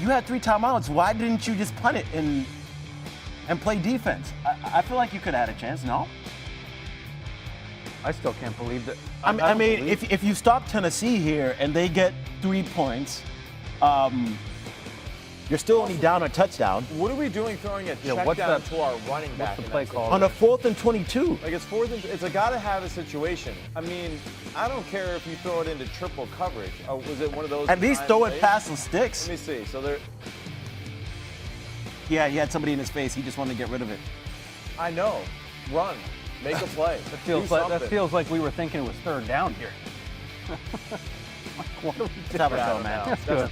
you had 3 timeouts. Why didn't you just punt it and play defense? I feel like you could have had a chance, no? I still can't believe that. I mean, if you stop Tennessee here and they get 3 points, you're still only down a touchdown. What are we doing throwing a check down to our running back? What's the play call? On a 4th and 22. Like it's a gotta-have-it situation. I mean, I don't care if you throw it into triple coverage. Oh, was it one of those? At least throw it past the sticks. Let me see. So there. Yeah, he had somebody in his face. He just wanted to get rid of it. I know. Run. Make a play. That feels like we were thinking it was 3rd down here. What are we doing? Let's have a go, man. Let's do it.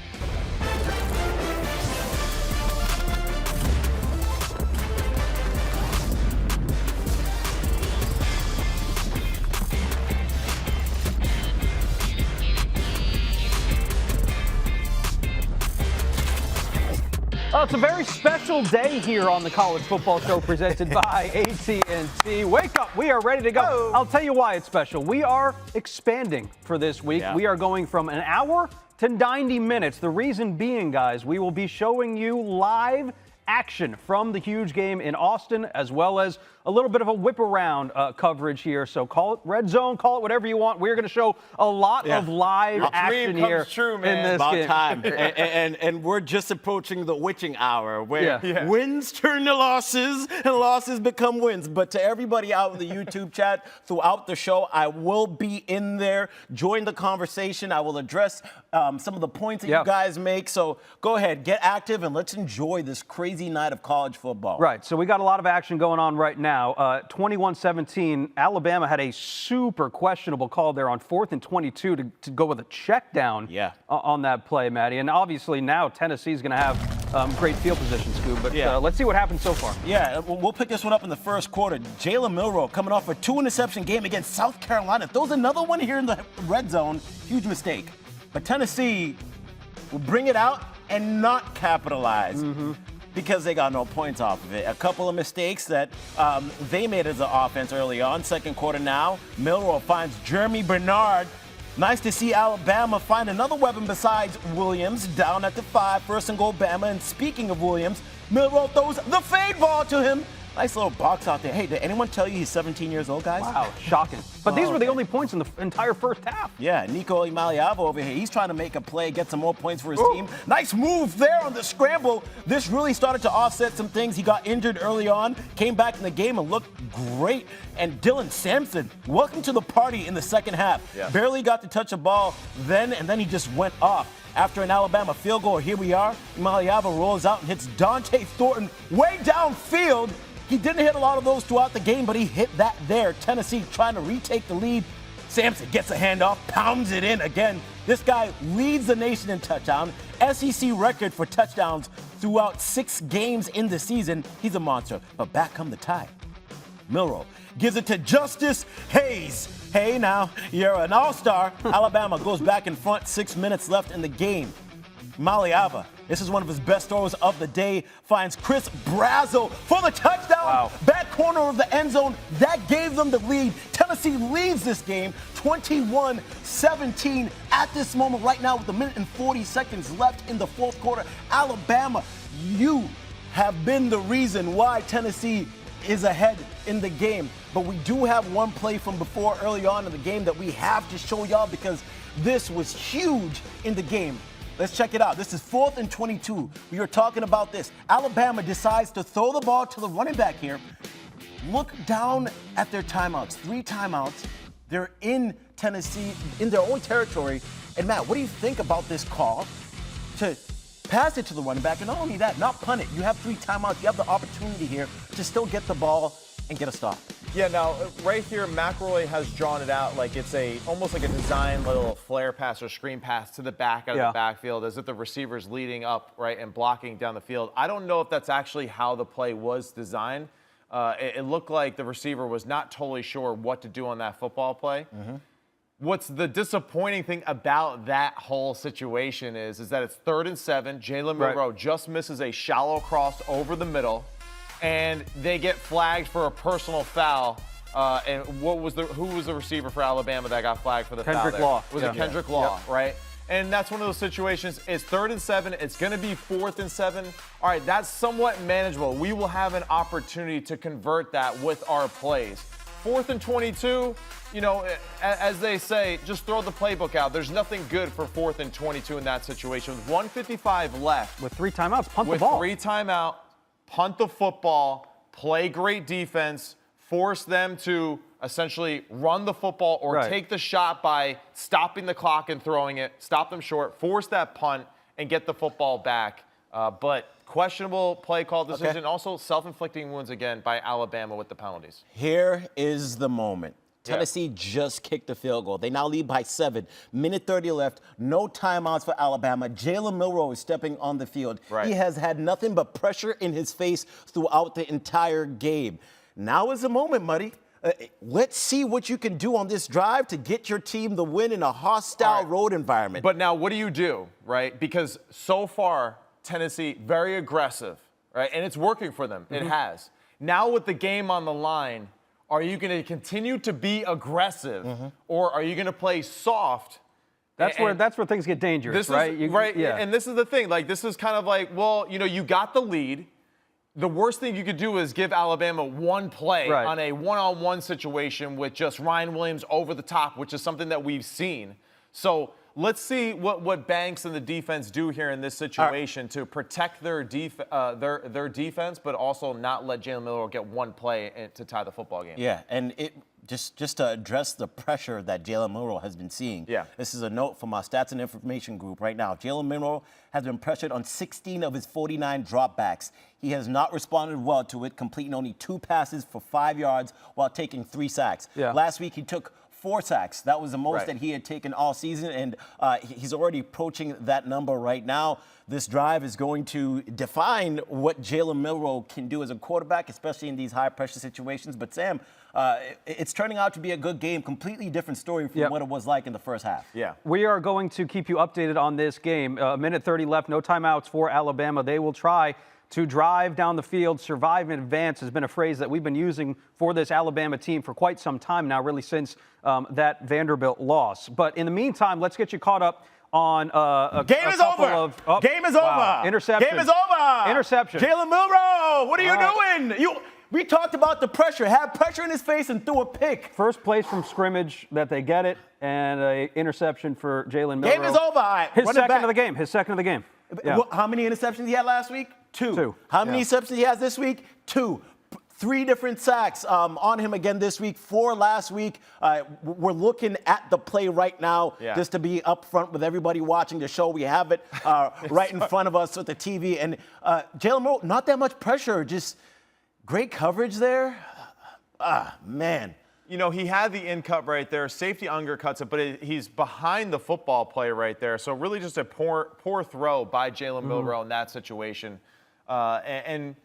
It's a very special day here on the College Football Show presented by AT&T. Wake up, we are ready to go. Oh. I'll tell you why it's special. We are expanding for this week. Yeah. We are going from an hour to 90 minutes. The reason being, guys, we will be showing you live action from the huge game in Austin, as well as a little bit of a whip around coverage here. So call it Red Zone, call it whatever you want. We're going to show a lot of live action here true, man. in this About game. time. and we're just approaching the witching hour where Yeah. wins turn to losses and losses become wins. But to everybody out in the YouTube chat throughout the show, I will be in there. Join the conversation. I will address some of the points that you guys make. So go ahead, get active, and let's enjoy this crazy night of college football. Right, so we got a lot of action going on right now. 21-17, Alabama had a super questionable call there on 4th and 22 to go with a check down on that play, Maddie. And obviously now Tennessee's going to have great field position, Scoob. But let's see what happens so far. Yeah, we'll pick this one up in the first quarter. Jalen Milroe coming off a 2-interception game against South Carolina. Throws another one here in the red zone. Huge mistake. But Tennessee will bring it out and not capitalize. Because they got no points off of it. A couple of mistakes that they made as an offense early on. Second quarter now, Milroe finds Jeremy Bernard. Nice to see Alabama find another weapon besides Williams down at the 5. 1st and goal, Bama. And speaking of Williams, Milroe throws the fade ball to him. Nice little box out there. Hey, did anyone tell you he's 17 years old, guys? Wow, shocking. But these were the only points in the entire first half. Yeah, Nico Imaliava over here. He's trying to make a play, get some more points for his team. Nice move there on the scramble. This really started to offset some things. He got injured early on, came back in the game and looked great. And Dylan Sampson, welcome to the party in the second half. Yeah. Barely got to touch a ball then, and then he just went off. After an Alabama field goal, here we are. Imaliava rolls out and hits Dante Thornton way downfield. He didn't hit a lot of those throughout the game, but he hit that there. Tennessee trying to retake the lead. Sampson gets a handoff, pounds it in again. This guy leads the nation in touchdown. SEC record for touchdowns throughout 6 games in the season. He's a monster, but back come the tie. Milroe gives it to Justice Hayes. Hey, now, you're an all-star. Alabama goes back in front, 6 minutes left in the game. Maliava, this is one of his best throws of the day, finds Chris Brazel for the touchdown. Wow. Back corner of the end zone. That gave them the lead. Tennessee leads this game 21-17 at this moment right now with 1 minute and 40 seconds left in the fourth quarter. Alabama, you have been the reason why Tennessee is ahead in the game. But we do have one play from before early on in the game that we have to show y'all because this was huge in the game. Let's check it out. This is 4th and 22. We were talking about this. Alabama decides to throw the ball to the running back here. Look down at their timeouts. 3 timeouts. They're in Tennessee, in their own territory. And Matt, what do you think about this call to pass it to the running back? And not only that, not punt it. You have 3 timeouts. You have the opportunity here to still get the ball and get a stop. Yeah, now, right here, McElroy has drawn it out like it's almost like a design little flare pass or screen pass to the back out of the backfield as if the receiver's leading up, right, and blocking down the field. I don't know if that's actually how the play was designed. It looked like the receiver was not totally sure what to do on that football play. What's the disappointing thing about that whole situation is that it's 3rd and 7. Jalen Milroe just misses a shallow cross over the middle. And they get flagged for a personal foul. And who was the receiver for Alabama that got flagged for the foul there? Kendrick Law. Was it Kendrick Law, right? And that's one of those situations. It's 3rd and 7. It's going to be 4th and 7. All right, that's somewhat manageable. We will have an opportunity to convert that with our plays. 4th and 22, you know, as they say, just throw the playbook out. There's nothing good for 4th and 22 in that situation. With 1:55 left. With 3 timeouts, punt the ball. With 3 timeouts, punt the football, play great defense, force them to essentially run the football or take the shot by stopping the clock and throwing it, stop them short, force that punt, and get the football back. But questionable play call decision, also self-inflicting wounds again by Alabama with the penalties. Here is the moment. Tennessee just kicked the field goal. They now lead by 7. Minute 30 left. No timeouts for Alabama. Jalen Milroe is stepping on the field. He has had nothing but pressure in his face throughout the entire game. Now is the moment, Muddy. Let's see what you can do on this drive to get your team the win in a hostile road environment. But now what do, right? Because so far, Tennessee, very aggressive, right? And it's working for them. It has. Now with the game on the line, are you going to continue to be aggressive or are you going to play soft? That's where things get dangerous, right? And this is the thing. Like, this is kind of like, well, you know, you got the lead. The worst thing you could do is give Alabama one play on a one-on-one situation with just Ryan Williams over the top, which is something that we've seen. So let's see what Banks and the defense do here in this situation to protect their defense, but also not let Jalen Milroe get one play to tie the football game. Yeah, and just to address the pressure that Jalen Milroe has been seeing. This is a note from our stats and information group right now. Jalen Milroe has been pressured on 16 of his 49 dropbacks. He has not responded well to it, completing only 2 passes for 5 yards while taking 3 sacks. Last week, he took 4 sacks. That was the most that he had taken all season, and he's already approaching that number right now. This drive is going to define what Jalen Milroe can do as a quarterback, especially in these high-pressure situations. But, Sam, it's turning out to be a good game, completely different story from what it was like in the first half. We are going to keep you updated on this game. Minute 30 left, no timeouts for Alabama. They will try to drive down the field. Survive and advance has been a phrase that we've been using for this Alabama team for quite some time now, really since that Vanderbilt loss. But in the meantime, let's get you caught up on Game is over. Game is over. Interception. Game is over. Interception. Jalen Milroe, what are you doing? We talked about the pressure. Had pressure in his face and threw a pick. First place from scrimmage that they get it, and an interception for Jalen Milroe. Game is over. His second of the game. His second of the game. How many interceptions he had last week? 2. How many interceptions he has this week? 2. 3 different sacks on him again this week, 4 last week. We're looking at the play right now just to be up front with everybody watching the show. We have it right in front of us with the TV. And Jalen Milroe, not that much pressure, just great coverage there. Man. You know, he had the in cut right there. Safety undercuts it, but he's behind the football play right there. So really just a poor throw by Jalen Milroe in that situation. And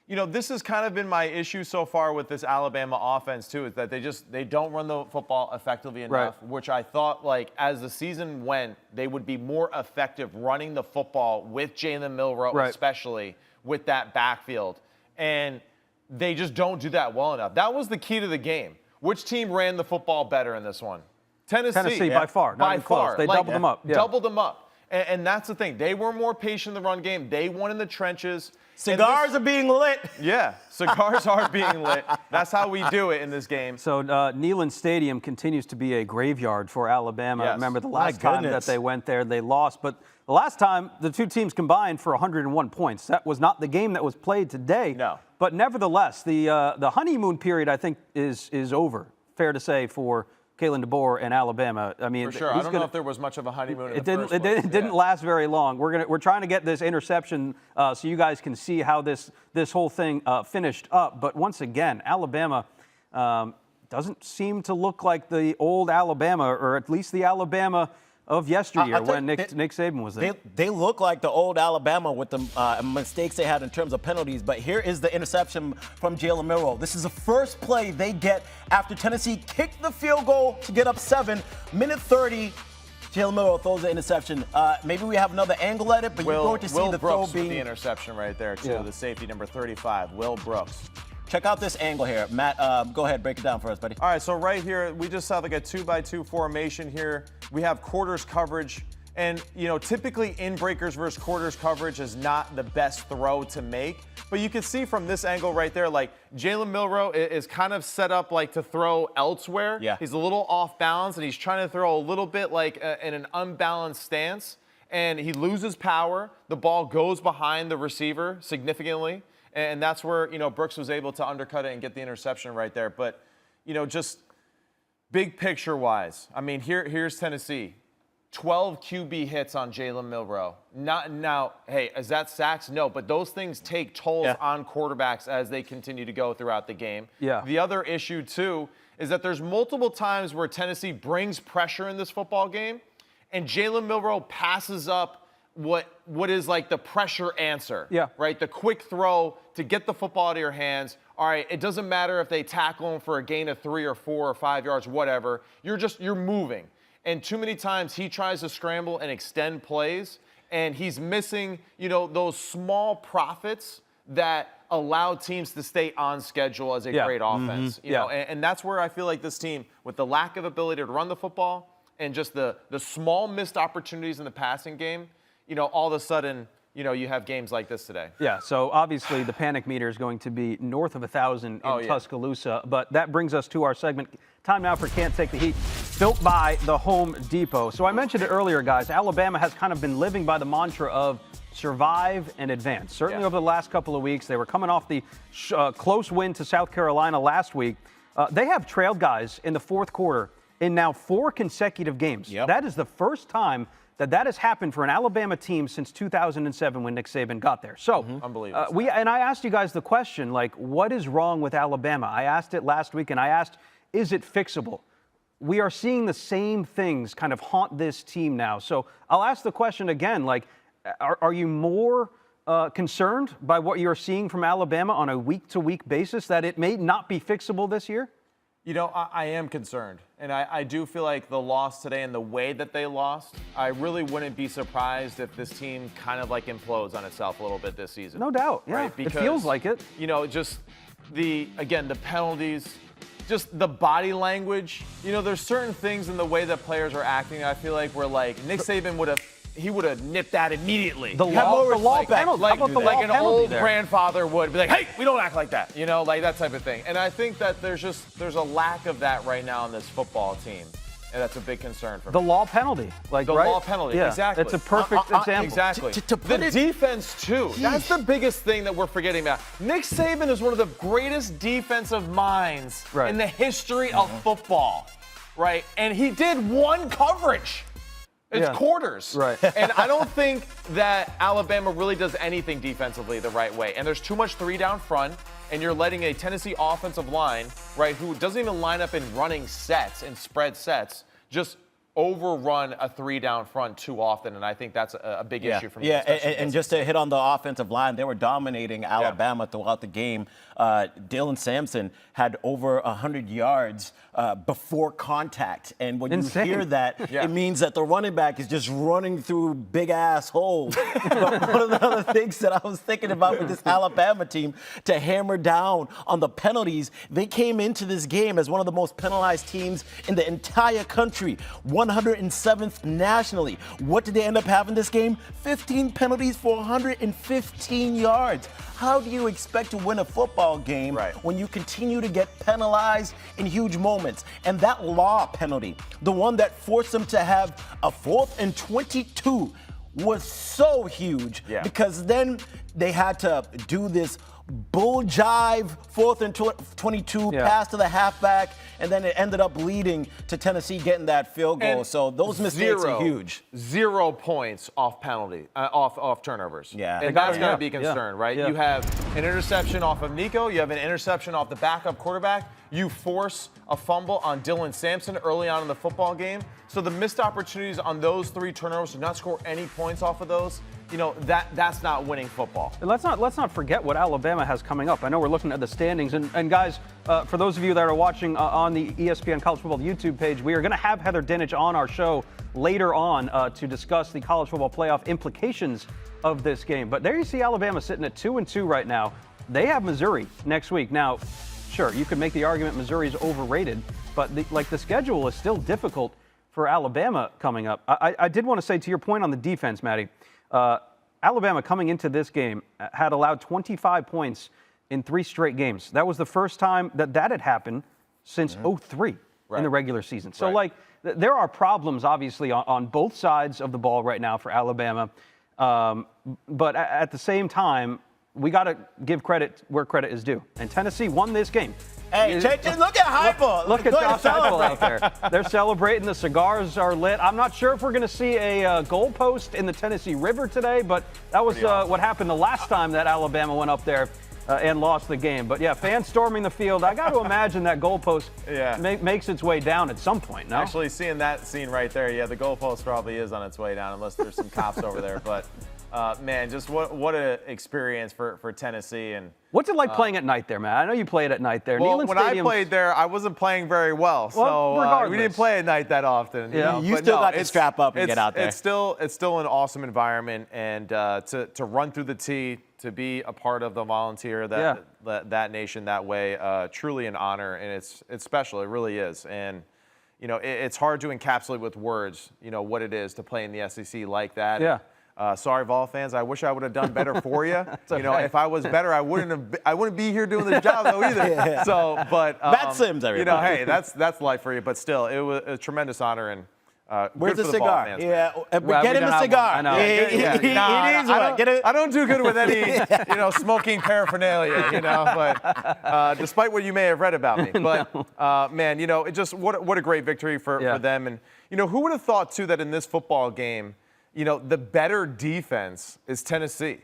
you know, this has kind of been my issue so far with this Alabama offense, too, is that they don't run the football effectively enough, which I thought, like, as the season went, they would be more effective running the football with Jalen Milroe, especially with that backfield. And they just don't do that well enough. That was the key to the game. Which team ran the football better in this one? Tennessee. By far. By far. They doubled them up. Doubled them up. And that's the thing. They were more patient in the run game. They won in the trenches. Cigars are being lit. Yeah, cigars are being lit. That's how we do it in this game. So Neyland Stadium continues to be a graveyard for Alabama. Remember the last time that they went there, they lost. But the last time, the two teams combined for 101 points. That was not the game that was played today. No. But nevertheless, the honeymoon period, I think, is over, fair to say, for Kalen DeBoer and Alabama. I mean, for sure. I don't know if there was much of a honeymoon. It didn't last very long. We're trying to get this interception so you guys can see how this whole thing finished up. But once again, Alabama doesn't seem to look like the old Alabama, or at least the Alabama of yesteryear when Nick Saban was there. They look like the old Alabama with the mistakes they had in terms of penalties, but here is the interception from Jalen Milroe. This is the first play they get after Tennessee kicked the field goal to get up 7. Minute 30, Jalen Milroe throws the interception. Maybe we have another angle at it, but you're going to see the throw being... the interception right there, too, the safety number 35, Will Brooks. Check out this angle here. Matt, go ahead, break it down for us, buddy. All right, so right here, we just have like a 2-by-2 formation here. We have quarters coverage, And, typically in breakers versus quarters coverage is not the best throw to make. But you can see from this angle right there, like Jalen Milroe is kind of set up like to throw elsewhere. Yeah. He's a little off balance, and he's trying to throw a little bit like in an unbalanced stance. And he loses power. The ball goes behind the receiver significantly. And that's where, Brooks was able to undercut it and get the interception right there. But, just big picture-wise, I mean, here's Tennessee. 12 QB hits on Jalen Milroe. Now, hey, is that sacks? No, but those things take tolls on quarterbacks as they continue to go throughout the game. Yeah. The other issue, too, is that there's multiple times where Tennessee brings pressure in this football game, and Jalen Milroe passes up what is like the pressure answer. Yeah. Right? The quick throw to get the football out of your hands. All right, it doesn't matter if they tackle him for a gain of 3 or 4 or 5 yards, whatever. You're moving. And too many times he tries to scramble and extend plays, and he's missing, those small profits that allow teams to stay on schedule as a great offense. You know, and that's where I feel like this team, with the lack of ability to run the football and just the small missed opportunities in the passing game, all of a sudden, you have games like this today. Yeah, so obviously the panic meter is going to be north of 1,000 in Tuscaloosa. But that brings us to our segment. Time now for Can't Take the Heat, built by the Home Depot. So I mentioned it earlier, guys. Alabama has kind of been living by the mantra of survive and advance. Certainly over the last couple of weeks. They were coming off the close win to South Carolina last week. They have trailed, guys, in the fourth quarter in now 4 consecutive games. Yep. That is the first time that has happened for an Alabama team since 2007 when Nick Saban got there. So, Unbelievable. And I asked you guys the question, like, what is wrong with Alabama? I asked it last week, and I asked, is it fixable? We are seeing the same things kind of haunt this team now. So I'll ask the question again, like, are you more concerned by what you're seeing from Alabama on a week-to-week basis, that it may not be fixable this year? I am concerned, and I do feel like the loss today and the way that they lost, I really wouldn't be surprised if this team kind of like implodes on itself a little bit this season. No doubt, yeah. Right? Because, it feels like it. Just the penalties, just the body language. There's certain things in the way that players are acting, I feel like, where like Nick Saban would have nipped that immediately. The law penalty. Like an old grandfather would be like, hey, we don't act like that. Like that type of thing. And I think that there's a lack of that right now in this football team. And that's a big concern for me. The law penalty. Law penalty, yeah, exactly. It's a perfect example. Exactly. The defense, too. That's the biggest thing that we're forgetting about. Nick Saban is one of the greatest defensive minds in the history of football, right? And he did one coverage. It's quarters. Right. And I don't think that Alabama really does anything defensively the right way. And there's too much 3 down front, and you're letting a Tennessee offensive line, right, who doesn't even line up in running sets and spread sets, just overrun a 3 down front too often, and I think that's a big issue for me. Yeah, and just to hit on the offensive line, they were dominating Alabama throughout the game. Dylan Sampson had over 100 yards before contact, and when you hear that, it means that the running back is just running through big ass holes. But one of the other things that I was thinking about with this Alabama team, to hammer down on the penalties, they came into this game as one of the most penalized teams in the entire country. 107th nationally. What did they end up having this game? 15 penalties for 115 yards. How do you expect to win a football game when you continue to get penalized in huge moments? And that law penalty, the one that forced them to have a 4th and 22, was so huge because then they had to do this bull jive 4th and 22 pass to the halfback, and then it ended up leading to Tennessee getting that field goal. And so those mistakes are huge. 0 points off penalty, off turnovers. Yeah. And that's got to be concerned, right? Yeah. You have an interception off of Nico. You have an interception off the backup quarterback. You force a fumble on Dylan Sampson early on in the football game. So the missed opportunities on those 3 turnovers, to not score any points off of those, that's not winning football. And let's not forget what Alabama has coming up. I know we're looking at the standings, and guys, for those of you that are watching on the ESPN College Football YouTube page, we are going to have Heather Dinich on our show later on to discuss the college football playoff implications of this game. But there you see Alabama sitting at 2-2 right now. They have Missouri next week. Now, sure, you could make the argument Missouri's overrated, but the schedule is still difficult for Alabama coming up. I did want to say, to your point on the defense, Maddie, Alabama coming into this game had allowed 25 points in 3 straight games. That was the first time that had happened since 2003 in the regular season. So, there are problems, obviously, on both sides of the ball right now for Alabama. But at the same time, we got to give credit where credit is due. And Tennessee won this game. Hey, look at Heupel. Look at Josh Heupel out there. They're celebrating. The cigars are lit. I'm not sure if we're going to see a goalpost in the Tennessee River today, but that was what happened the last time that Alabama went up there and lost the game. But, yeah, fans storming the field. I got to imagine that goalpost makes its way down at some point, no? Actually, seeing that scene right there, yeah, the goalpost probably is on its way down unless there's some cops over there. But, man, just what an experience for Tennessee. And what's it like playing at night there, man? I know you played at night there. Well, when I played there, I wasn't playing very well. So we didn't play at night that often. Yeah. You still got to strap up and get out there. It's still an awesome environment. And to run through the tee, to be a part of the Volunteer, that nation that way, truly an honor. And it's special. It really is. And, you know, it's hard to encapsulate with words, you know, what it is to play in the SEC like that. Yeah. Sorry, Vol fans. I wish I would have done better for you. You know, if I was better, I wouldn't be here doing this job though either. So, but Matt Sims, everybody. You know, hey, that's life for you. But still, it was a tremendous honor. And where's good the for cigar? Fans, Yeah, well, get him a cigar. I know. I don't do good with any, you know, smoking paraphernalia. You know, but despite what you may have read about me, but man, you know, it just what a great victory for them. And you know, who would have thought too that in this football game, you know, the better defense is Tennessee.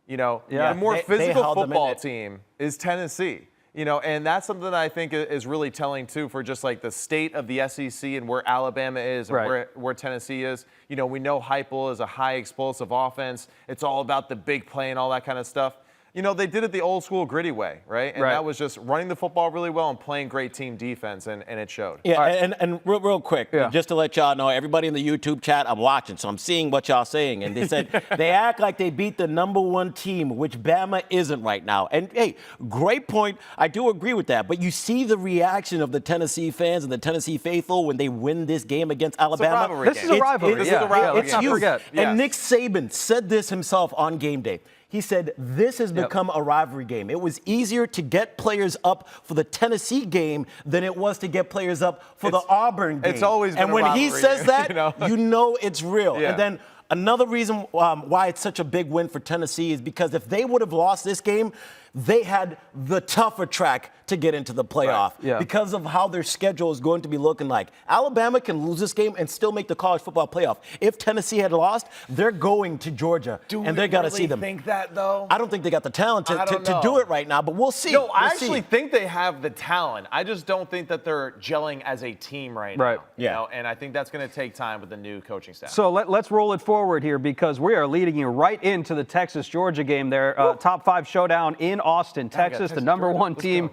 You know, the more physical football team is Tennessee. You know, and that's something that I think is really telling, too, for just like the state of the SEC and where Alabama is and where Tennessee is. You know, we know Heupel is a high explosive offense. It's all about the big play and all that kind of stuff. You know, they did it the old school gritty way, right? And that was just running the football really well and playing great team defense, and it showed. Yeah, and real quick, just to let y'all know, everybody in the YouTube chat, I'm watching, so I'm seeing what y'all saying. And they said they act like they beat the #1 team, which Bama isn't right now. And, hey, great point. I do agree with that. But you see the reaction of the Tennessee fans and the Tennessee faithful when they win this game against Alabama. This is a rivalry. This is a rivalry. Let's not forget. And Nick Saban said this himself on game day. He said, this has become a rivalry game. It was easier to get players up for the Tennessee game than it was to get players up for the Auburn game. It's always been and when he says that, you know it's real. Yeah. And then another reason why it's such a big win for Tennessee is because if they would have lost this game, they had the tougher track to get into the playoff because of how their schedule is going to be looking like. Alabama can lose this game and still make the college football playoff. If Tennessee had lost, they're going to Georgia, and they're going to see them. Do you think that, though? I don't think they got the talent to do it right now, but we'll see. No, I actually think they have the talent. I just don't think that they're gelling as a team right now. You know? And I think that's going to take time with the new coaching staff. So let's roll it forward here because we are leading you right into the Texas-Georgia game there. Top 5 showdown in Austin. Texas, the #1 team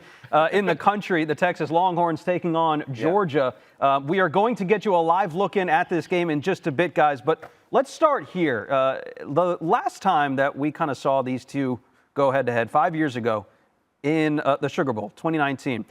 in the country, the Texas Longhorns taking on Georgia. We are going to get you a live look in at this game in just a bit, guys, but let's start here. The last time that we kind of saw these two go head-to-head, 5 years ago in the Sugar Bowl, 2019,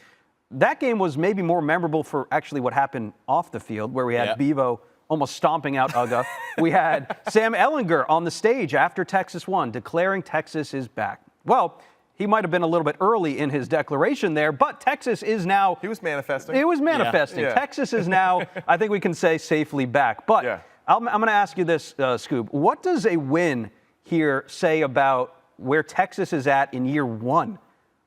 that game was maybe more memorable for actually what happened off the field, where we had Bevo almost stomping out Uga. We had Sam Ehlinger on the stage after Texas won, declaring Texas is back. Well, he might have been a little bit early in his declaration there, but Texas is now... He was manifesting. He was manifesting. Yeah. Texas is now, I think we can say, safely back. But I'm going to ask you this, Scoob. What does a win here say about where Texas is at in year 1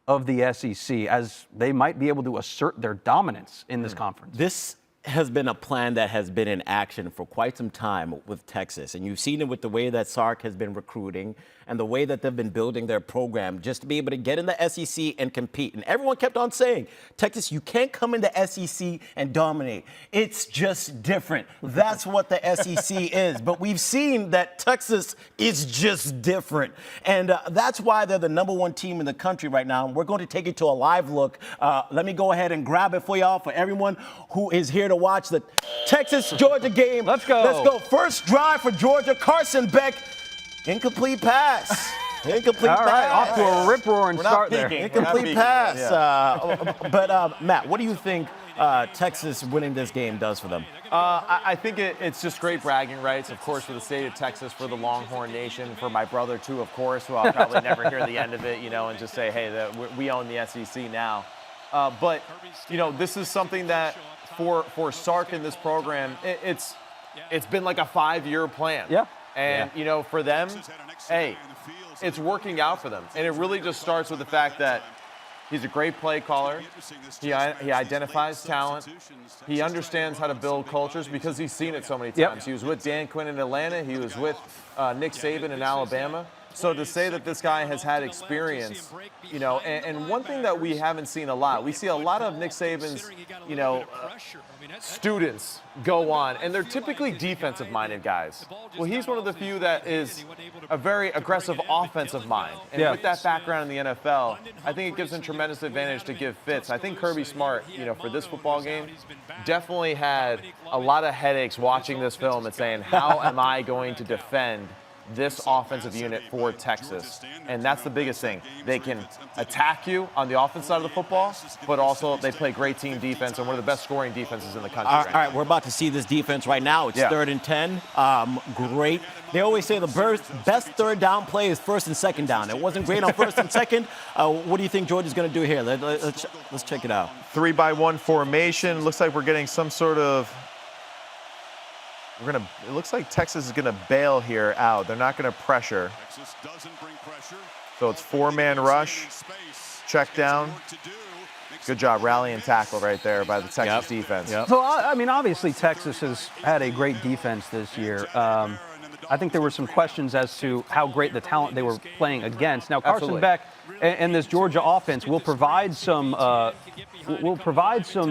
of the SEC, as they might be able to assert their dominance in this conference? This has been a plan that has been in action for quite some time with Texas. And you've seen it with the way that Sark has been recruiting and the way that they've been building their program just to be able to get in the SEC and compete. And everyone kept on saying, Texas, you can't come into SEC and dominate. It's just different. That's what the SEC is. But we've seen that Texas is just different. And that's why they're the #1 team in the country right now. And we're going to take you to a live look. Let me go ahead and grab it for y'all, for everyone who is here to watch the Texas-Georgia game. Let's go. Let's go. First drive for Georgia. Carson Beck. Incomplete pass. Incomplete pass. All right, off to a rip-roaring start there. Incomplete pass. But, Matt, what do you think Texas winning this game does for them? I think it's just great bragging rights, of course, for the state of Texas, for the Longhorn Nation, for my brother, too, of course, who I'll probably never hear the end of it, and just say, hey, we own the SEC now. But, this is something that for Sark in this program, it's been like a 5-year plan. Yeah. And, for them, hey, it's working out for them. And it really just starts with the fact that he's a great play caller. He identifies talent. He understands how to build cultures because he's seen it so many times. Yep. He was with Dan Quinn in Atlanta. He was with Nick Saban in Alabama. So to say that this guy has had experience, and one thing that we haven't seen a lot, we see a lot of Nick Saban's, students go on, and they're typically defensive-minded guys. Well, he's one of the few that is a very aggressive offensive mind. And with that background in the NFL, I think it gives him tremendous advantage to give fits. I think Kirby Smart, for this football game, definitely had a lot of headaches watching this film and saying, how am I going to defend this offensive unit for Texas? And that's the biggest thing. They can attack you on the offense side of the football, but also they play great team defense and one of the best scoring defenses in the country. All right, we're about to see this defense right now. It's 3rd and 10. Great. They always say the best third down play is first and second down. It wasn't great on first and second. What do you think Georgia's going to do here? Let's check it out. 3-by-1 formation. Looks like we're getting some sort of it looks like Texas is gonna bail here out. They're not gonna pressure. Texas doesn't bring pressure. So it's 4-man rush, check down. Good job, rally and tackle right there by the Texas defense. Yep. So, obviously Texas has had a great defense this year. I think there were some questions as to how great the talent they were playing against. Now, Carson Beck and this Georgia offense will provide some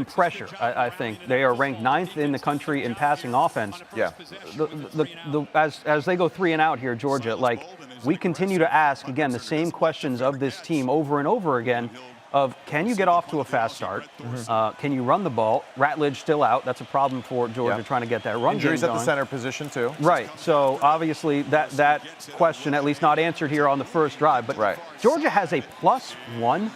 pressure. I think they are ranked 9th in the country in passing offense. Yeah. As they go 3 and out here, Georgia, we continue to ask again the same questions of this team over and over again. Of can you get off to a fast start? Can you run the ball? Ratledge still out. That's a problem for Georgia trying to get that run. Injuries game at going. the center position too. Right. So obviously that question at least not answered here on the first drive. But Georgia has a +1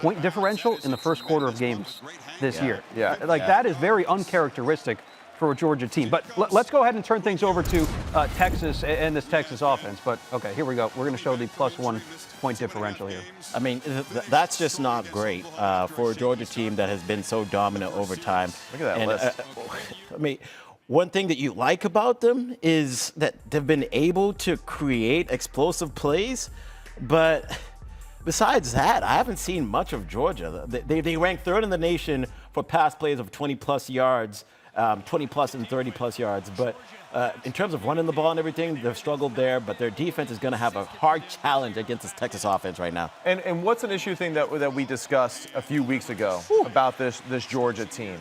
point differential in the first quarter of games this year. Yeah. That is very uncharacteristic for a Georgia team. But let's go ahead and turn things over to Texas and this Texas offense. But, okay, here we go. We're going to show the +1 point differential here. I mean, that's just not great for a Georgia team that has been so dominant over time. Look at that list. I mean, one thing that you like about them is that they've been able to create explosive plays, but besides that, I haven't seen much of Georgia. They rank 3rd in the nation for pass plays of 20-plus yards. 20-plus and 30-plus yards. But in terms of running the ball and everything, they've struggled there. But their defense is going to have a hard challenge against this Texas offense right now. And what's an issue thing that we discussed a few weeks ago about this Georgia team?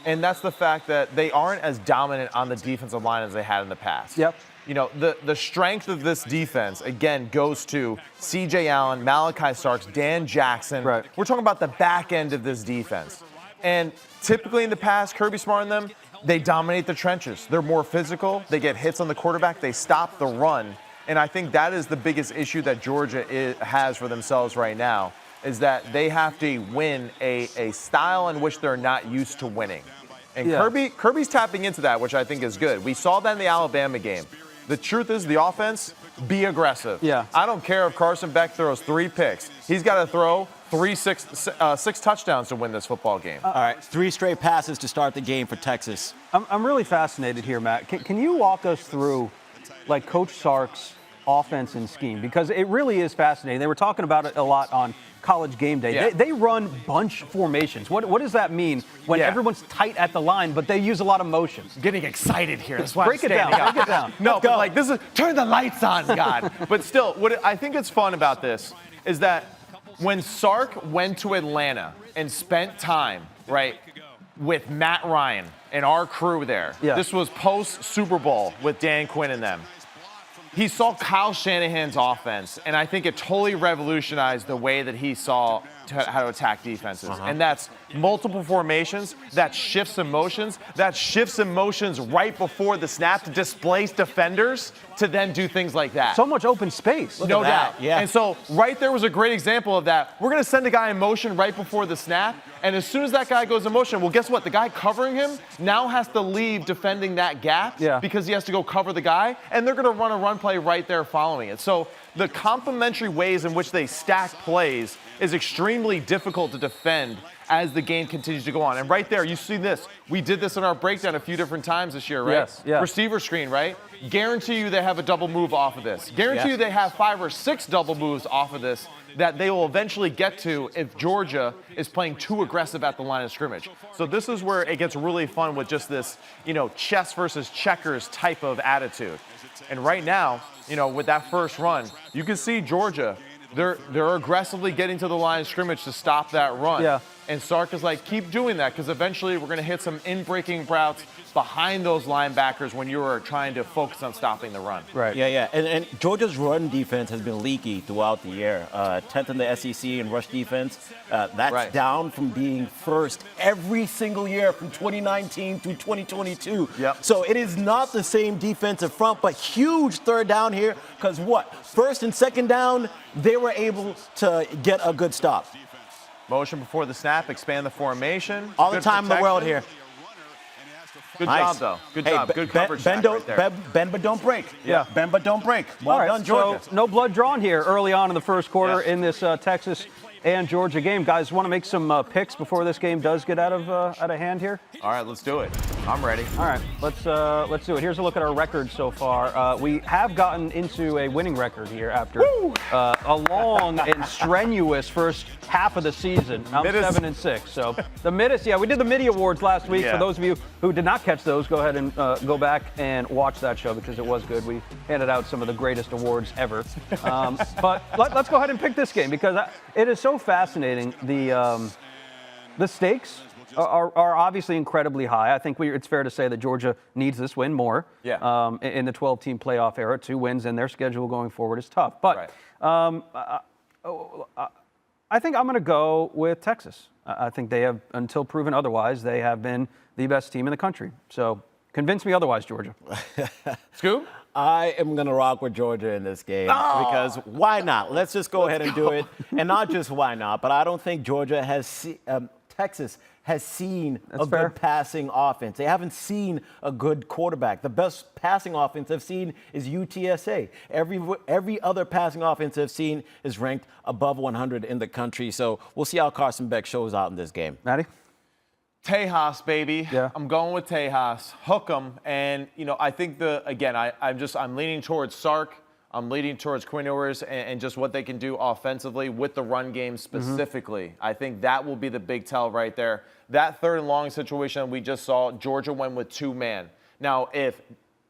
And that's the fact that they aren't as dominant on the defensive line as they had in the past. Yep. The strength of this defense, again, goes to C.J. Allen, Malachi Starks, Dan Jackson. Right. We're talking about the back end of this defense. And typically in the past, Kirby Smart and them, they dominate the trenches. They're more physical. They get hits on the quarterback. They stop the run. And I think that is the biggest issue that Georgia has for themselves right now, is that they have to win a style in which they're not used to winning. And Kirby's tapping into that, which I think is good. We saw that in the Alabama game. The truth is the offense, be aggressive. Yeah. I don't care if Carson Beck throws 3 picks. He's got to throw 6 touchdowns to win this football game. All right, 3 straight passes to start the game for Texas. I'm really fascinated here, Matt. Can you walk us through, Coach Sark's offense and scheme? Because it really is fascinating. They were talking about it a lot on College Game Day. Yeah. They run bunch formations. What does that mean when everyone's tight at the line, but they use a lot of motion? Getting excited here. That's why Break it down. Break it down. No, but this is turn the lights on, God. But still, what I think is fun about this is that when Sark went to Atlanta and spent time, with Matt Ryan and our crew there, this was post-Super Bowl with Dan Quinn and them. He saw Kyle Shanahan's offense, and I think it totally revolutionized the way that he saw how to attack defenses. And that's multiple formations, that shifts in motions, right before the snap to displace defenders to then do things like that. So much open space. No doubt. Yeah. And so right there was a great example of that. We're going to send a guy in motion right before the snap, and as soon as that guy goes in motion, well, guess what? The guy covering him now has to leave defending that gap because he has to go cover the guy, and they're going to run a run play right there following it. So the complementary ways in which they stack plays is extremely difficult to defend as the game continues to go on. And right there, you see this. We did this in our breakdown a few different times this year, right? Yes, yeah. Receiver screen, right? Guarantee you they have a double move off of this. Guarantee you they have 5 or 6 double moves off of this that they will eventually get to if Georgia is playing too aggressive at the line of scrimmage. So this is where it gets really fun with just this, chess versus checkers type of attitude. And right now, with that first run, you can see Georgia, they're aggressively getting to the line of scrimmage to stop that run. Yeah. And Sark is like, keep doing that because eventually we're going to hit some in-breaking routes behind those linebackers when you are trying to focus on stopping the run. Right. Yeah. And Georgia's run defense has been leaky throughout the year. 10th in the SEC in rush defense. That's down from being first every single year from 2019 through 2022. Yep. So it is not the same defensive front, but huge third down here because first and second down, they were able to get a good stop. Motion before the snap, expand the formation. All the time in the world here. Good job, though. Good job. Good coverage. Bend but don't break. Yeah. Bend but don't break. Well done, Georgia. So no blood drawn here early on in the first quarter in this Texas and Georgia game. Guys, want to make some picks before this game does get out of hand here? All right, let's do it. I'm ready. All right, let's do it. Here's a look at our record so far. We have gotten into a winning record here after a long and strenuous first half of the season. I'm 7-6. So the Midas, we did the Midi Awards last week. For those of you who did not catch those, go ahead and go back and watch that show because it was good. We handed out some of the greatest awards ever. But let's go ahead and pick this game because it is so fascinating. The stakes are obviously incredibly high. I think it's fair to say that Georgia needs this win more in the 12-team playoff era. 2 wins in their schedule going forward is tough. But I think I'm going to go with Texas. I think they have, until proven otherwise, they have been the best team in the country. So convince me otherwise, Georgia. Scoop? I am going to rock with Georgia in this game because why not? Let's just go ahead and do it. And not just why not, but I don't think Georgia Texas has seen good passing offense. They haven't seen a good quarterback. The best passing offense they've seen is UTSA. Every other passing offense they've seen is ranked above 100 in the country. So we'll see how Carson Beck shows out in this game. Maddie? Tejas, baby. Yeah. I'm going with Tejas. Hook 'em. And, I think I'm leaning towards Sark. I'm leaning towards Quinn Ewers and just what they can do offensively with the run game specifically. I think that will be the big tell right there. That third and long situation we just saw, Georgia went with 2-man. Now, if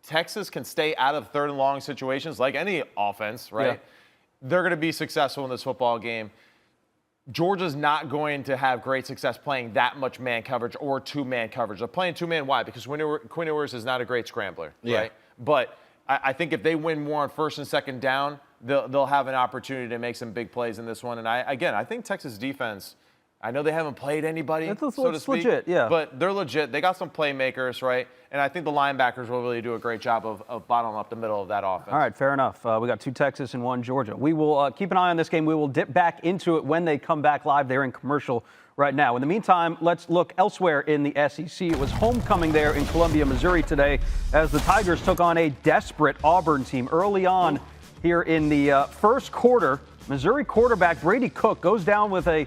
Texas can stay out of third and long situations, like any offense, right, they're going to be successful in this football game. Georgia's not going to have great success playing that much man coverage or 2-man coverage. They're playing 2-man. Why? Because Quinn Ewers is not a great scrambler, right? But I think if they win more on first and second down, they'll have an opportunity to make some big plays in this one. And I think Texas defense, I know they haven't played anybody, so to speak. Legit, yeah. But they're legit. They got some playmakers, right? And I think the linebackers will really do a great job of bottling up the middle of that offense. All right, fair enough. We got 2 Texas and 1 Georgia. We will keep an eye on this game. We will dip back into it when they come back live. They're in commercial right now. In the meantime, let's look elsewhere in the SEC. It was homecoming there in Columbia, Missouri today as the Tigers took on a desperate Auburn team early on here in the first quarter. Missouri quarterback Brady Cook goes down with a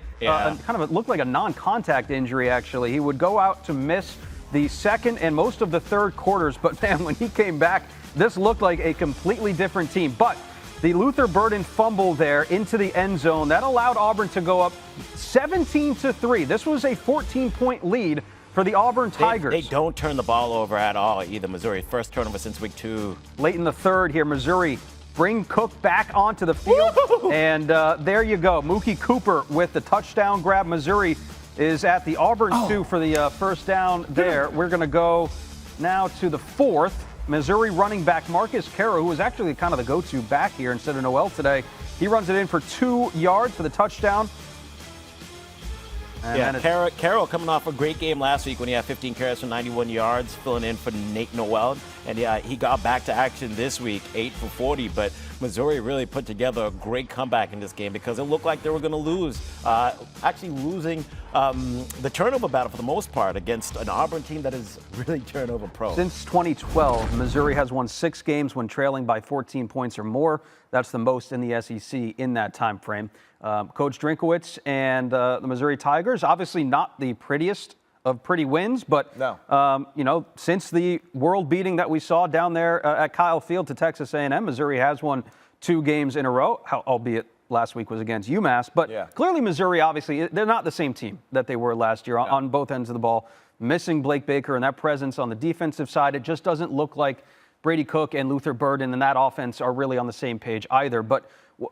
looked like a non-contact injury, actually. He would go out to miss the second and most of the third quarters, but man, when he came back, this looked like a completely different team. But the Luther Burden fumble there into the end zone, that allowed Auburn to go up 17-3. This was a 14-point lead for the Auburn Tigers. They don't turn the ball over at all either, Missouri. First turnover since week 2. Late in the third here, Missouri bring Cook back onto the field. Woo-hoo! And there you go. Mookie Cooper with the touchdown grab. Missouri is at the Auburn 2 for the first down there. We're going to go now to the 4th. Missouri running back Marcus Caro, who was actually kind of the go-to back here instead of Noel today. He runs it in for 2 yards for the touchdown. And Carroll coming off a great game last week when he had 15 carries for 91 yards, filling in for Nate Noel. And he got back to action this week, 8 for 40. But Missouri really put together a great comeback in this game because it looked like they were going to lose. Actually losing the turnover battle for the most part against an Auburn team that is really turnover prone. Since 2012, Missouri has won 6 games when trailing by 14 points or more. That's the most in the SEC in that time frame. Coach Drinkowitz and the Missouri Tigers, obviously not the prettiest of pretty wins, but no. Since the world beating that we saw down there at Kyle Field to Texas A&M, Missouri has won 2 games in a row, albeit last week was against UMass. But clearly Missouri, obviously, they're not the same team that they were last year on both ends of the ball. Missing Blake Baker and that presence on the defensive side, it just doesn't look like Brady Cook and Luther Burden and that offense are really on the same page either. But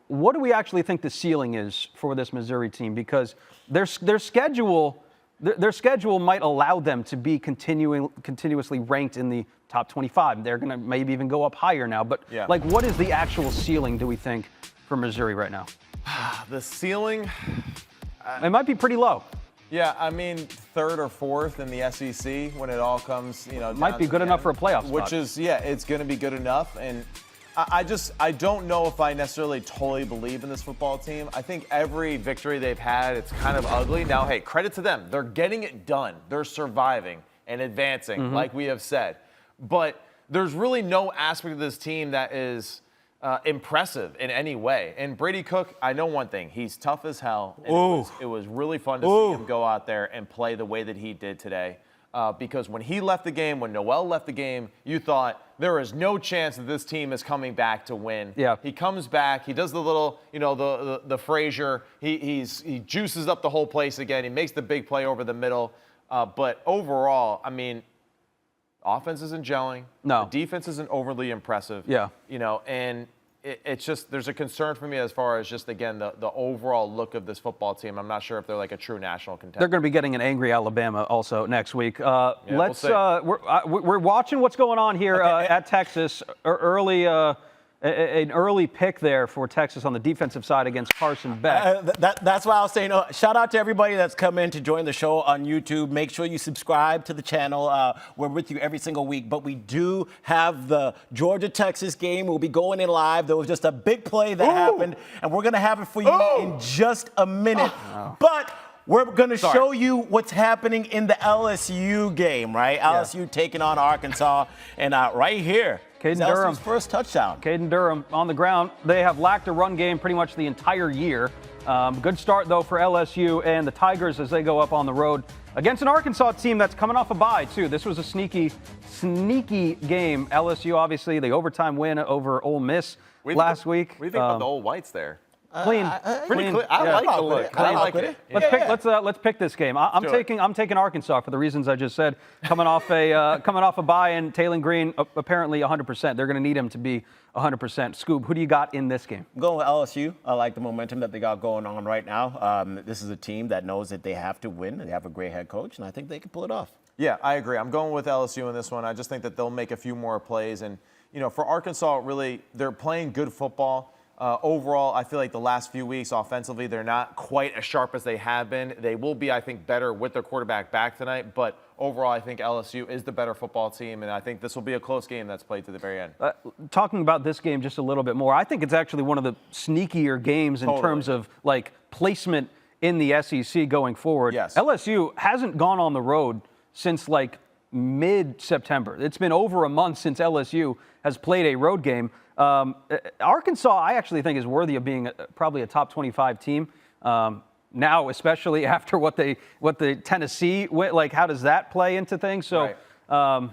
what do we actually think the ceiling is for this Missouri team? Because their schedule might allow them to be continuously ranked in the top 25. They're going to maybe even go up higher now. But what is the actual ceiling, do we think, for Missouri right now? The ceiling? It might be pretty low. Yeah, I mean, 3rd or 4th in the SEC when it all comes, might be good enough for a playoff spot. Which is, it's going to be good enough. And I don't know if I necessarily totally believe in this football team. I think every victory they've had, it's kind of ugly. Now, hey, credit to them. They're getting it done. They're surviving and advancing, like we have said. But there's really no aspect of this team that is impressive in any way. And Brady Cook, I know one thing. He's tough as hell. And it was really fun to see him go out there and play the way that he did today. Because when he left the game, when Noel left the game, you thought there is no chance that this team is coming back to win. Yeah. He comes back. He does the little, the Frazier. He juices up the whole place again. He makes the big play over the middle. But overall, I mean, offense isn't gelling. No. The defense isn't overly impressive. Yeah. And it's just, there's a concern for me as far as just, again, the overall look of this football team. I'm not sure if they're like a true national contender. They're going to be getting an angry Alabama also next week. We'll see. We're watching what's going on here at Texas. An early pick there for Texas on the defensive side against Carson Beck. That's why I was saying, shout out to everybody that's come in to join the show on YouTube. Make sure you subscribe to the channel. We're with you every single week. But we do have the Georgia-Texas game. We'll be going in live. There was just a big play that happened, and we're going to have it for you in just a minute. But we're going to show you what's happening in the LSU game, right? LSU taking on Arkansas. And right here, Caden Durham's first touchdown. Caden Durham on the ground. They have lacked a run game pretty much the entire year. Good start, though, for LSU and the Tigers as they go up on the road against an Arkansas team that's coming off a bye, too. This was a sneaky game. LSU, obviously, the overtime win over Ole Miss last week. What do you think about the old whites there? Clean. Pretty clean. I like the look. I like it. Let's pick this game. I'm taking Arkansas for the reasons I just said. Coming off a bye, and Taylor Green apparently 100%. They're going to need him to be 100%. Scoob, who do you got in this game? I'm going with LSU. I like the momentum that they got going on right now. This is a team that knows that they have to win. They have a great head coach, and I think they can pull it off. Yeah, I agree. I'm going with LSU in this one. I just think that they'll make a few more plays. And, for Arkansas, really, they're playing good football. Overall, I feel like the last few weeks offensively, they're not quite as sharp as they have been. They will be, I think, better with their quarterback back tonight. But overall, I think LSU is the better football team, and I think this will be a close game that's played to the very end. Talking about this game just a little bit more, I think it's actually one of the sneakier games in terms of, placement in the SEC going forward. Yes. LSU hasn't gone on the road since, mid-September. It's been over a month since LSU has played a road game. Arkansas, I actually think, is worthy of being probably a top 25 team. Now, especially after what the Tennessee went, how does that play into things? So, right.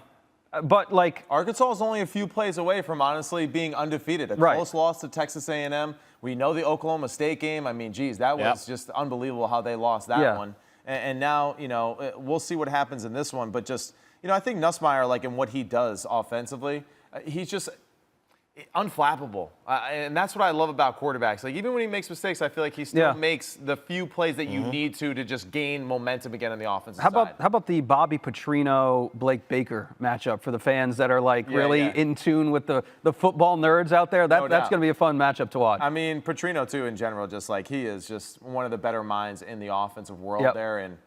Arkansas is only a few plays away from honestly being undefeated. A close loss to Texas A&M. We know the Oklahoma State game. I mean, geez, that was just unbelievable how they lost that one. And now, we'll see what happens in this one. But just, I think Nussmeier, in what he does offensively, unflappable. And that's what I love about quarterbacks. Like, even when he makes mistakes, I feel like he still makes the few plays that you need to just gain momentum again on the offensive side. How about the Bobby Petrino, Blake Baker matchup for the fans that are like really in tune with the football nerds out there? That's going to be a fun matchup to watch. I mean, Petrino, too, in general, just like he is just one of the better minds in the offensive world there. And,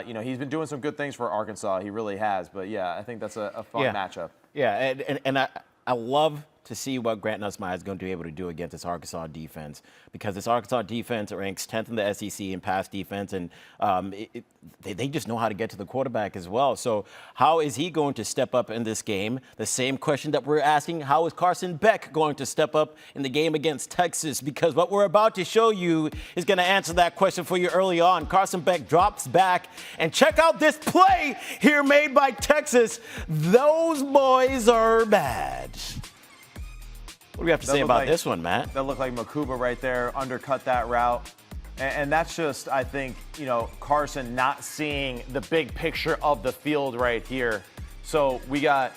you know, he's been doing some good things for Arkansas. He really has. But, yeah, I think that's a fun matchup. Yeah, and I love to see what Grant Nussmeier is going to be able to do against this Arkansas defense, because this Arkansas defense ranks 10th in the SEC in pass defense, and they just know how to get to the quarterback as well. So how is he going to step up in this game? The same question that we're asking, how is Carson Beck going to step up in the game against Texas? Because what we're about to show you is going to answer that question for you early on. Carson Beck drops back, and check out this play here made by Texas. Those boys are bad. What do we have to say about this one, Matt? That looked like Makuba right there, undercut that route. And that's just, I think, you know, Carson not seeing the big picture of the field right here. So we got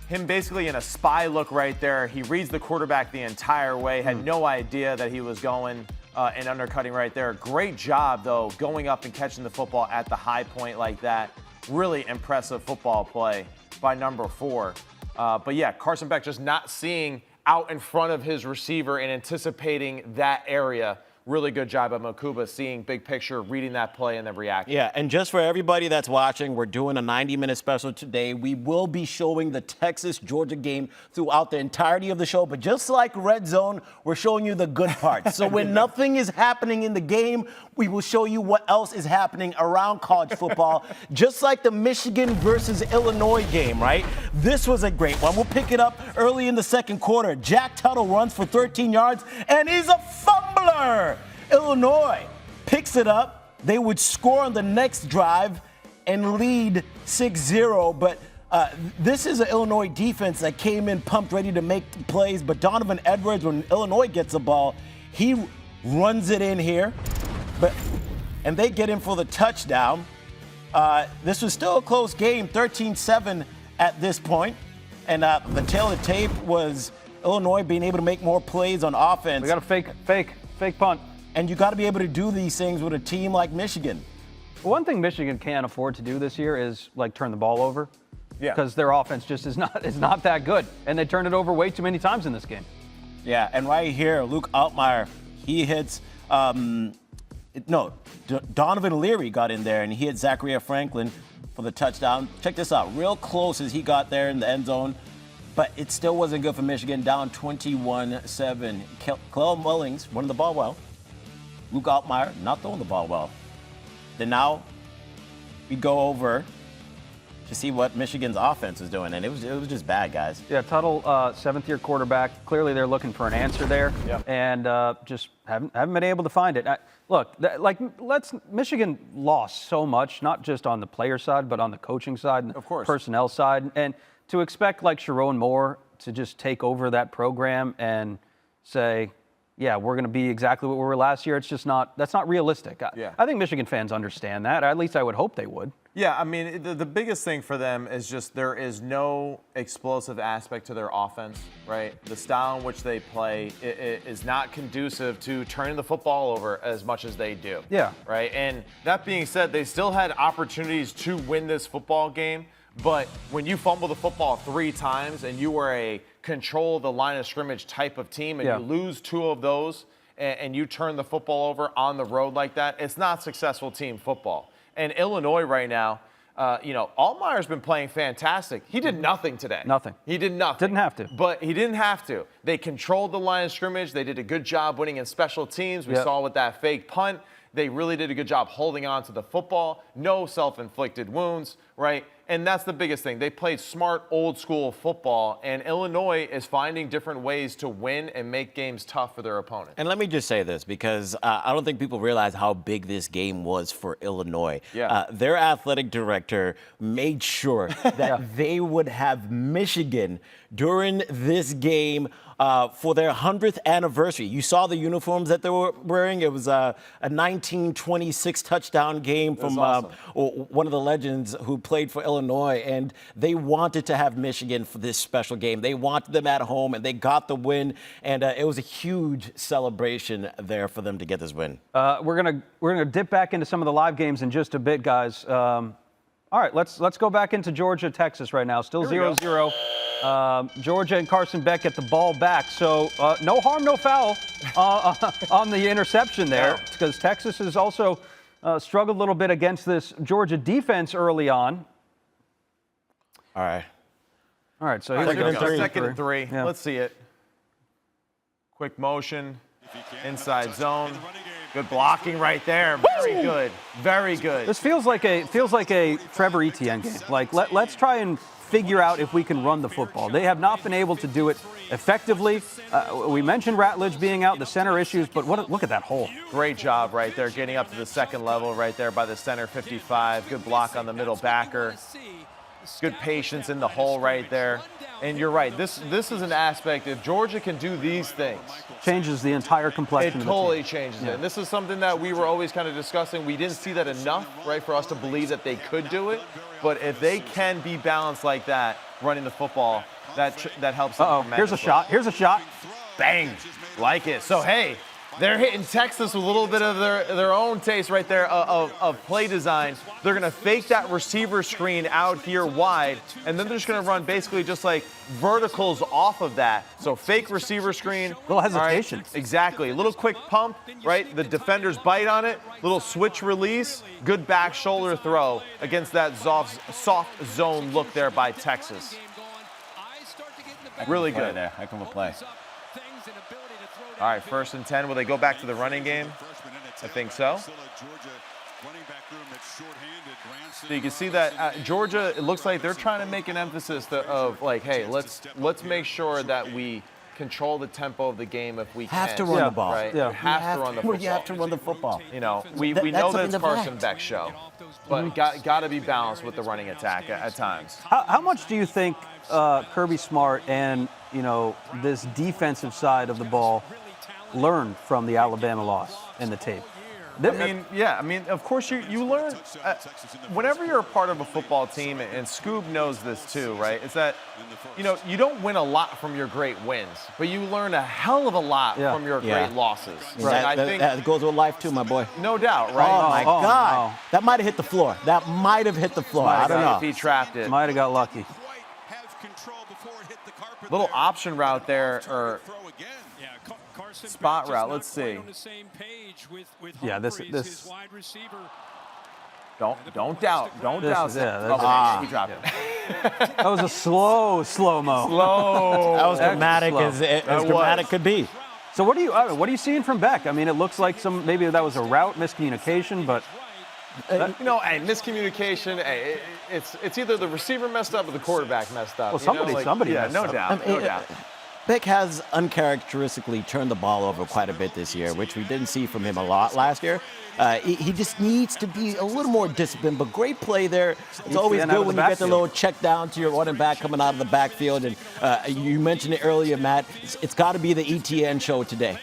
him basically in a spy look right there. He reads the quarterback the entire way, had no idea that he was going and undercutting right there. Great job, though, going up and catching the football at the high point like that. Really impressive football play by number 4. But, yeah, Carson Beck just not seeing out in front of his receiver and anticipating that area. Really good job by Makuba, seeing big picture, reading that play, and then reacting. Yeah, and just for everybody that's watching, we're doing a 90-minute special today. We will be showing the Texas-Georgia game throughout the entirety of the show, but just like Red Zone, we're showing you the good parts. So when nothing is happening in the game, we will show you what else is happening around college football, just like the Michigan versus Illinois game, right? This was a great one. We'll pick it up early in the second quarter. Jack Tuttle runs for 13 yards, and he's a fumbler. Illinois picks it up. They would score on the next drive and lead 6-0. But this is an Illinois defense that came in pumped, ready to make plays. But Donovan Edwards, when Illinois gets the ball, he runs it in here. And they get in for the touchdown. This was still a close game, 13-7 at this point. And the tail of the tape was Illinois being able to make more plays on offense. We got a fake punt. And you got to be able to do these things with a team like Michigan. One thing Michigan can't afford to do this year is like turn the ball over. Yeah. Because their offense just is not that good, and they turned it over way too many times in this game. Yeah, and right here, Luke Altmaier, he hits. Donovan Leary got in there and he hit Zachariah Franklin for the touchdown. Check this out, real close as he got there in the end zone, but it still wasn't good for Michigan. Down 21-7. Clell Mullings running the ball well. Luke Altmaier not throwing the ball well. Then now we go over to see what Michigan's offense was doing, and it was just bad, guys. Yeah, Tuttle, seventh-year quarterback. Clearly, they're looking for an answer there, and just haven't been able to find it. Michigan lost so much, not just on the player side, but on the coaching side, and of course, personnel side, and to expect like Sharon Moore to just take over that program and say, yeah, we're going to be exactly what we were last year. It's just that's not realistic. I think Michigan fans understand that. At least I would hope they would. Yeah, I mean, the biggest thing for them is just there is no explosive aspect to their offense, right? The style in which they play is not conducive to turning the football over as much as they do. Yeah. Right? And that being said, they still had opportunities to win this football game, but when you fumble the football 3 times and you are a control the line of scrimmage type of team and you lose 2 of those and you turn the football over on the road like that, it's not successful team football. And Illinois right now, Altmaier's been playing fantastic. He did nothing today. Nothing. He did nothing. Didn't have to. But he didn't have to. They controlled the line of scrimmage. They did a good job winning in special teams. We saw with that fake punt. They really did a good job holding on to the football. No self-inflicted wounds, right? And that's the biggest thing. They played smart, old-school football, and Illinois is finding different ways to win and make games tough for their opponent. And let me just say this, because I don't think people realize how big this game was for Illinois. Yeah. Their athletic director made sure that they would have Michigan during this game for their 100th anniversary. You saw the uniforms that they were wearing. It was a 1926 touchdown game from awesome. One of the legends who played for Illinois, and they wanted to have Michigan for this special game. They wanted them at home, and they got the win, and it was a huge celebration there for them to get this win. We're gonna dip back into some of the live games in just a bit, guys. All right, let's go back into Georgia, Texas right now. Still 0-0. Georgia and Carson Beck get the ball back. So no harm, no foul on the interception there, because Texas has also struggled a little bit against this Georgia defense early on. All right. So here we go. Second and three. Yeah. Let's see it. Quick motion, inside zone. Good blocking right there. Very good. Very good. This feels like a Trevor Etienne game. Like let's try and figure out if we can run the football. They have not been able to do it effectively. We mentioned Ratledge being out, the center issues, but look at that hole. Great job right there, getting up to the second level right there by the center 55. Good block on the middle backer. Good patience in the hole right there. And you're right, this is an aspect, if Georgia can do these things, changes the entire complexion it of the totally team. changes it. And this is something that we were always kind of discussing. We didn't see that enough, right, for us to believe that they could do it. But if they can be balanced like that, running the football, that helps them tremendously. Here's a shot. Bang. Like it. So, hey, they're hitting Texas with a little bit of their own taste right there of play design. They're going to fake that receiver screen out here wide, and then they're just going to run basically just like verticals off of that. So fake receiver screen. Little hesitation. Right? Exactly. A little quick pump, right? The defenders bite on it. Little switch release. Good back shoulder throw against that soft zone look there by Texas. Really good. There. Heck of a play. All right, 1st and 10. Will they go back to the running game? I think so. So you can see that Georgia, it looks like they're trying to make an emphasis of like, hey, let's make sure that we control the tempo of the game if we Have can. to run the ball. Right? Yeah. You have to run the football. You have to run the football. You know, we That's know that it's something to Carson protect. Beck's show, but got to be balanced with the running attack at times. How much do you think Kirby Smart and this defensive side of the ball learned from the Alabama loss in the tape? I mean, of course you learn whenever you're a part of a football team, and Scoob knows this too, right? Is that, you don't win a lot from your great wins, but you learn a hell of a lot from your great losses. Right? I think that goes with life too, my boy. No doubt, right? Oh, my God. No. That might have hit the floor. I don't know. If he trapped it. Might have got lucky. Little option route there, or spot route. Let's see. Yeah, this. Don't doubt. Don't This doubt. is- yeah, Oh, that's- he dropped it. That was a slow-mo. Slow. That was Extra dramatic slow. as dramatic could be. So what are you seeing from Beck? I mean, it looks like maybe that was a route miscommunication, but Miscommunication. It's either the receiver messed up or the quarterback messed up. Well, somebody yeah, messed no up. doubt. No doubt. Beck has uncharacteristically turned the ball over quite a bit this year, which we didn't see from him a lot last year. He just needs to be a little more disciplined, but great play there. It's always good when you get the little check down to your running back coming out of the backfield. And you mentioned it earlier, Matt. It's got to be the ETN show today.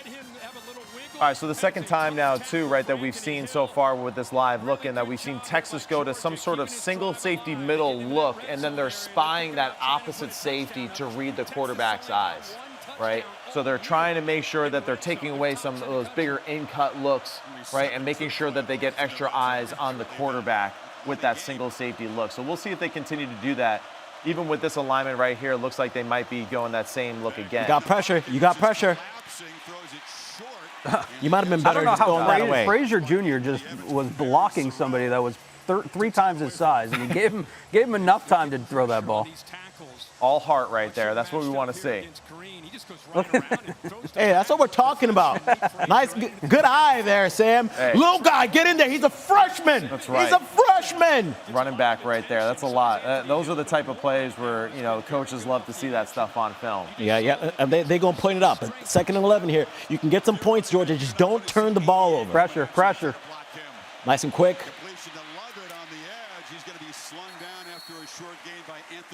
All right, so the second time now, too, right, that we've seen so far with this live look, and that we've seen Texas go to some sort of single safety middle look, and then they're spying that opposite safety to read the quarterback's eyes, right? So they're trying to make sure that they're taking away some of those bigger in-cut looks, right, and making sure that they get extra eyes on the quarterback with that single safety look. So we'll see if they continue to do that. Even with this alignment right here, it looks like they might be going that same look again. You got pressure. You might have been better just going that away. Frazier Jr. just was blocking somebody that was 3 times his size, and he gave him enough time to throw that ball. All heart right there. That's what we want to see. Hey, that's what we're talking about. Nice, good eye there, Sam. Hey. Little guy, get in there. He's a freshman. That's right. He's a freshman. Running back right there. That's a lot. Those are the type of plays where, coaches love to see that stuff on film. Yeah. They're going to point it up. 2nd and 11 here. You can get some points, Georgia. Just don't turn the ball over. Pressure. Nice and quick.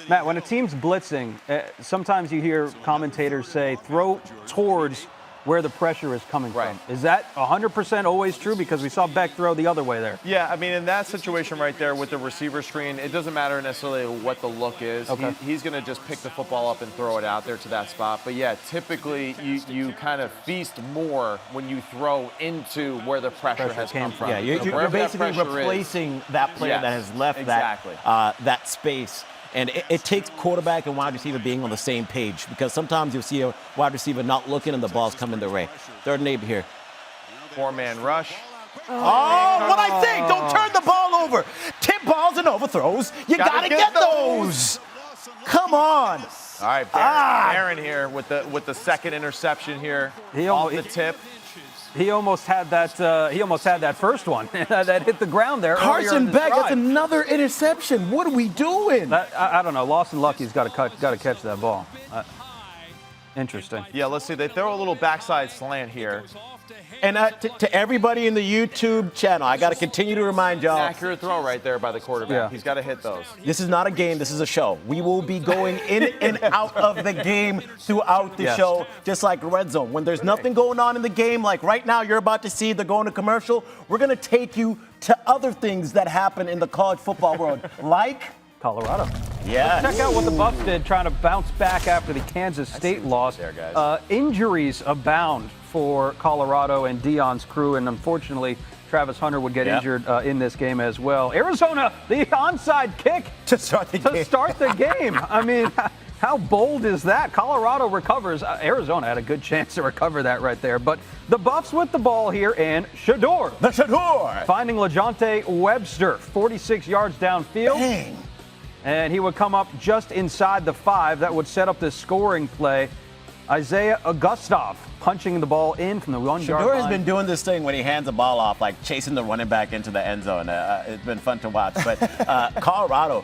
Matt, when a team's blitzing, sometimes you hear commentators say throw towards where the pressure is coming from. Is that 100% always true? Because we saw Beck throw the other way there. Yeah, I mean, in that situation right there with the receiver screen, it doesn't matter necessarily what the look is. Okay. He's going to just pick the football up and throw it out there to that spot. But yeah, typically you kind of feast more when you throw into where the pressure has come from. Yeah, you're basically replacing that player that has left that space. And it takes quarterback and wide receiver being on the same page, because sometimes you'll see a wide receiver not looking and the ball's coming their way. Third and 8 here. 4-man rush. Oh, what I say? Don't turn the ball over. Tip balls and overthrows. You gotta get those. Come on. All right, Barron here with the second interception here. Off the tip. He almost had that. He almost had that first one that hit the ground there. Carson Beck, that's another interception. What are we doing? I don't know. Lawson Lucky's got to catch that ball. Interesting. Yeah, let's see. They throw a little backside slant here. And to everybody in the YouTube channel, I got to continue to remind y'all. Accurate throw right there by the quarterback. Yeah. He's got to hit those. This is not a game. This is a show. We will be going in and out of the game throughout the show, just like Red Zone. When there's nothing going on in the game, like right now you're about to see, they're going to commercial, we're going to take you to other things that happen in the college football world, like Colorado. Yeah. Check out what the Buffs did trying to bounce back after the Kansas State loss. There, guys. Injuries abound for Colorado and Deion's crew, and unfortunately, Travis Hunter would get injured in this game as well. Arizona, the onside kick to start the game. I mean, how bold is that? Colorado recovers. Arizona had a good chance to recover that right there. But the Buffs with the ball here, and Shador. The Shador. Finding LaJohntay Webster, 46 yards downfield. Dang. And he would come up just inside the 5. That would set up this scoring play. Isaiah Augustov punching the ball in from the 1 yard line. Shador has been doing this thing when he hands the ball off, like chasing the running back into the end zone. It's been fun to watch. But Colorado,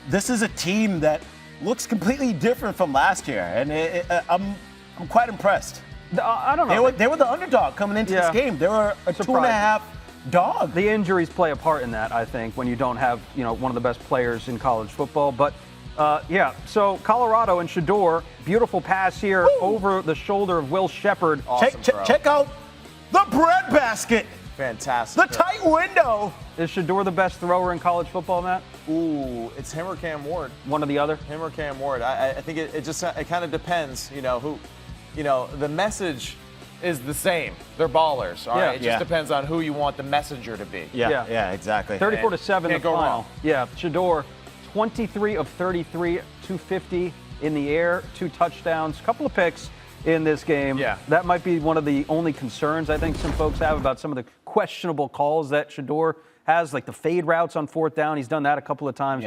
this is a team that looks completely different from last year, and I'm quite impressed. I don't know. They were the underdog coming into this game. They were a 2.5 dog. The injuries play a part in that, I think, when you don't have one of the best players in college football. But so Colorado and Shador, beautiful pass here over the shoulder of Will Shepard. Awesome check out the breadbasket. Fantastic. The tight window. Is Shador the best thrower in college football, Matt? Ooh, it's him or Cam Ward. One or the other? Him or Cam Ward. I think it kind of depends, who, the message is the same. They're ballers, all right? It just depends on who you want the messenger to be. Yeah, exactly. 34-7 the Can't go final. wrong. Yeah, Shador, 23 of 33, 250 in the air, 2 touchdowns, couple of picks in this game. Yeah. That might be one of the only concerns I think some folks have about some of the questionable calls that Shador has, like the fade routes on 4th down. He's done that a couple of times.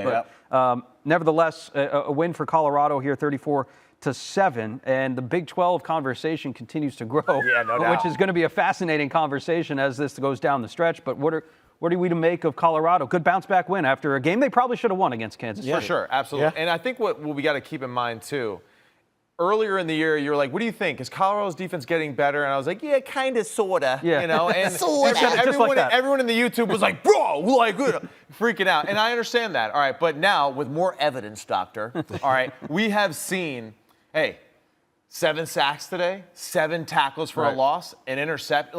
Nevertheless, a win for Colorado here, 34-7, and the Big 12 conversation continues to grow, which is going to be a fascinating conversation as this goes down the stretch. But what are we to make of Colorado? Good bounce-back win after a game they probably should have won against Kansas State. For sure, absolutely. Yeah. And I think what we got to keep in mind, too, earlier in the year, you were like, what do you think? Is Colorado's defense getting better? And I was like, yeah, kind of, sort of. Yeah. And sorta. everyone in the YouTube was like, bro, freaking out. And I understand that. All right, but now, with more evidence, Doctor, all right, we have seen, 7 sacks today, 7 tackles for a loss, an intercept.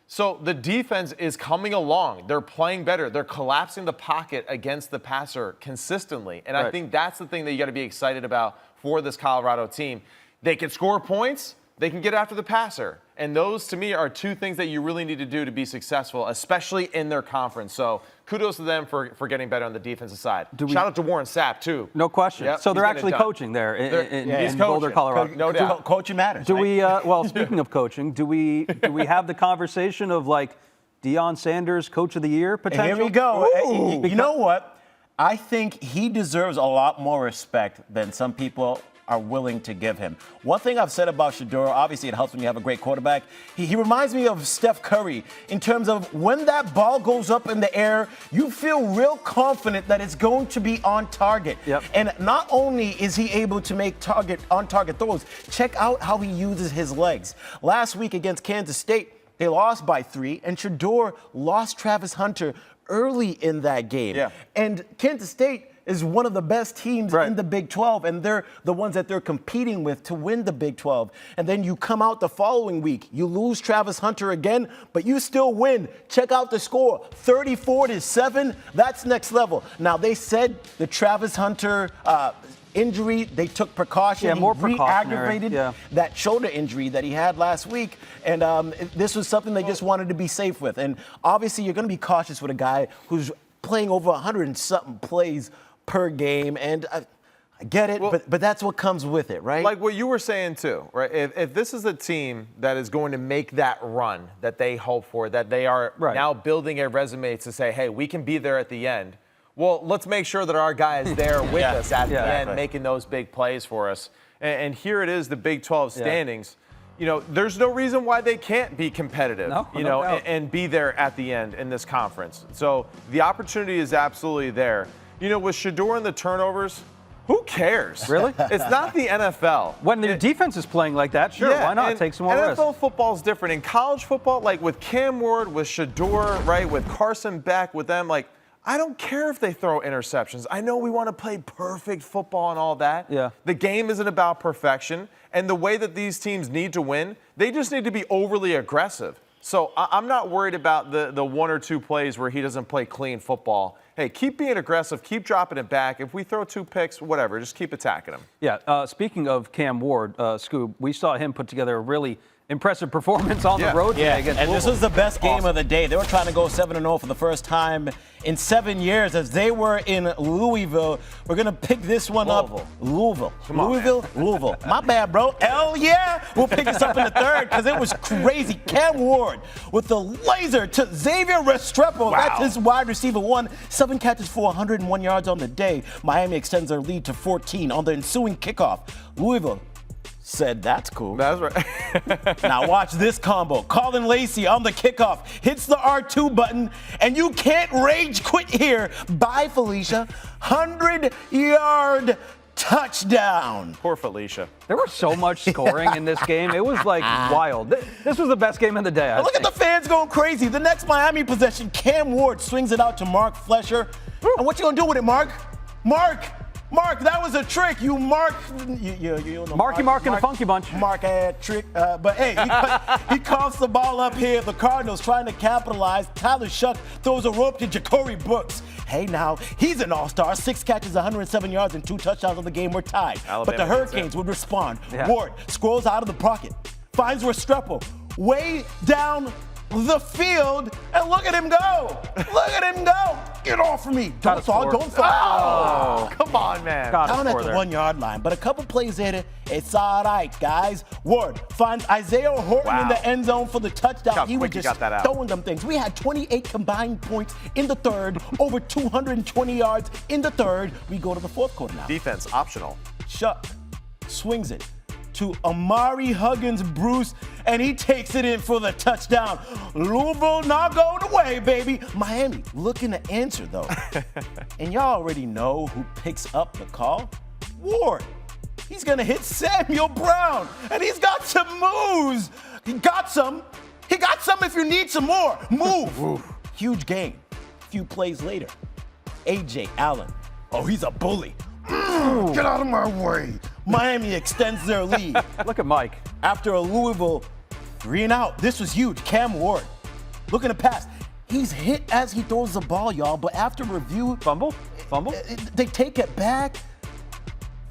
So the defense is coming along. They're playing better. They're collapsing the pocket against the passer consistently. And I think that's the thing that you got to be excited about for this Colorado team. They can score points. They can get after the passer. And those, to me, are 2 things that you really need to do to be successful, especially in their conference. So kudos to them for getting better on the defensive side. Shout out to Warren Sapp, too. No question. Yep, so they're actually coaching there in Boulder, Colorado. No doubt. Coaching matters. Do we, speaking of coaching, do we have the conversation of, Deion Sanders, Coach of the Year potential? Here we go. You know what? I think he deserves a lot more respect than some people are willing to give him. One thing I've said about Shador, obviously it helps when you have a great quarterback. He reminds me of Steph Curry in terms of when that ball goes up in the air, you feel real confident that it's going to be on target. Yep. And not only is he able to make on-target throws, check out how he uses his legs. Last week against Kansas State, they lost by 3, and Shador lost Travis Hunter early in that game. Yeah. And Kansas State is one of the best teams Right. in the Big 12, and they're the ones that they're competing with to win the Big 12. And then you come out the following week, you lose Travis Hunter again, but you still win. Check out the score, 34-7. That's next level. Now, they said the Travis Hunter injury, they took precaution. Yeah, more He precautionary. re-aggravated that shoulder injury that he had last week. And this was something they just wanted to be safe with. And obviously, you're going to be cautious with a guy who's playing over 100 and something plays per game. And I get it, but that's what comes with it, right? Like what you were saying too, right? If this is a team that is going to make that run that they hope for, that they are now building a resume to say, hey, we can be there at the end. Well, let's make sure that our guy is there with us at the end, making those big plays for us. And here it is, the Big 12 standings. You know, there's no reason why they can't be competitive, and be there at the end in this conference. So the opportunity is absolutely there. You know, with Shedeur and the turnovers, who cares? Really? It's not the NFL. When the defense is playing like that, sure, why not take some more risks? NFL football is different. In college football, like with Cam Ward, with Shedeur, right, with Carson Beck, with them, like, I don't care if they throw interceptions. I know we want to play perfect football and all that. Yeah. The game isn't about perfection. And the way that these teams need to win, they just need to be overly aggressive. So I'm not worried about the one or two plays where he doesn't play clean football. Hey, keep being aggressive. Keep dropping it back. If we throw 2 picks, whatever, just keep attacking him. Yeah, speaking of Cam Ward, Scoob, we saw him put together a really impressive performance on the road today against and Louisville. this was the best game of the day. They were trying to go 7-0 for the first time in 7 years as they were in Louisville. We're going to pick this one up. Louisville. Come on, Louisville. My bad, bro. Hell yeah. We'll pick this up in the third because it was crazy. Cam Ward with the laser to Xavier Restrepo. That's his wide receiver one. 7 catches for 101 yards on the day. Miami extends their lead to 14 on the ensuing kickoff. Louisville said, that's cool. That's right. Now watch this combo. Colin Lacey on the kickoff hits the R2 button, and you can't rage quit here. Bye, Felicia. 100-yard touchdown. Poor Felicia. There was so much scoring in this game. It was like wild. This was the best game of the day. Look at the fans going crazy. The next Miami possession, Cam Ward swings it out to Mark Flesher. And what you gonna do with it, Mark? Mark, that was a trick. You Mark. You know, Mark and the Funky Bunch. Mark had trick. But hey, he coughs the ball up here. The Cardinals trying to capitalize. Tyler Shuck throws a rope to Ja'Cory Brooks. Hey, now, he's an all-star. 6 catches, 107 yards, and 2 touchdowns of the game were tied. Alabama, but the Hurricanes would respond. Yeah. Ward scrolls out of the pocket, finds Restrepo way down the field, and look at him go. Look at him go. Get off of me. Don't fall. Oh, come on, man. Down at the 1-yard line. But a couple plays later, it's all right, guys. Ward finds Isaiah Horton in the end zone for the touchdown. He was just throwing them things. We had 28 combined points in the third, over 220 yards in the third. We go to the fourth quarter now. Defense optional. Shuck swings it to Amari Huggins Bruce, and he takes it in for the touchdown. Louisville not going away, baby. Miami looking to answer, though. And y'all already know who picks up the call. Ward. He's going to hit Samuel Brown, and he's got some moves. He got some if you need some more. Move. Huge game. A few plays later, A.J. Allen. Oh, he's a bully. Get out of my way. Miami extends their lead. Look at Mike. After a Louisville 3-and-out. This was huge. Cam Ward looking to pass. He's hit as he throws the ball, y'all, but after review. Fumble? They take it back.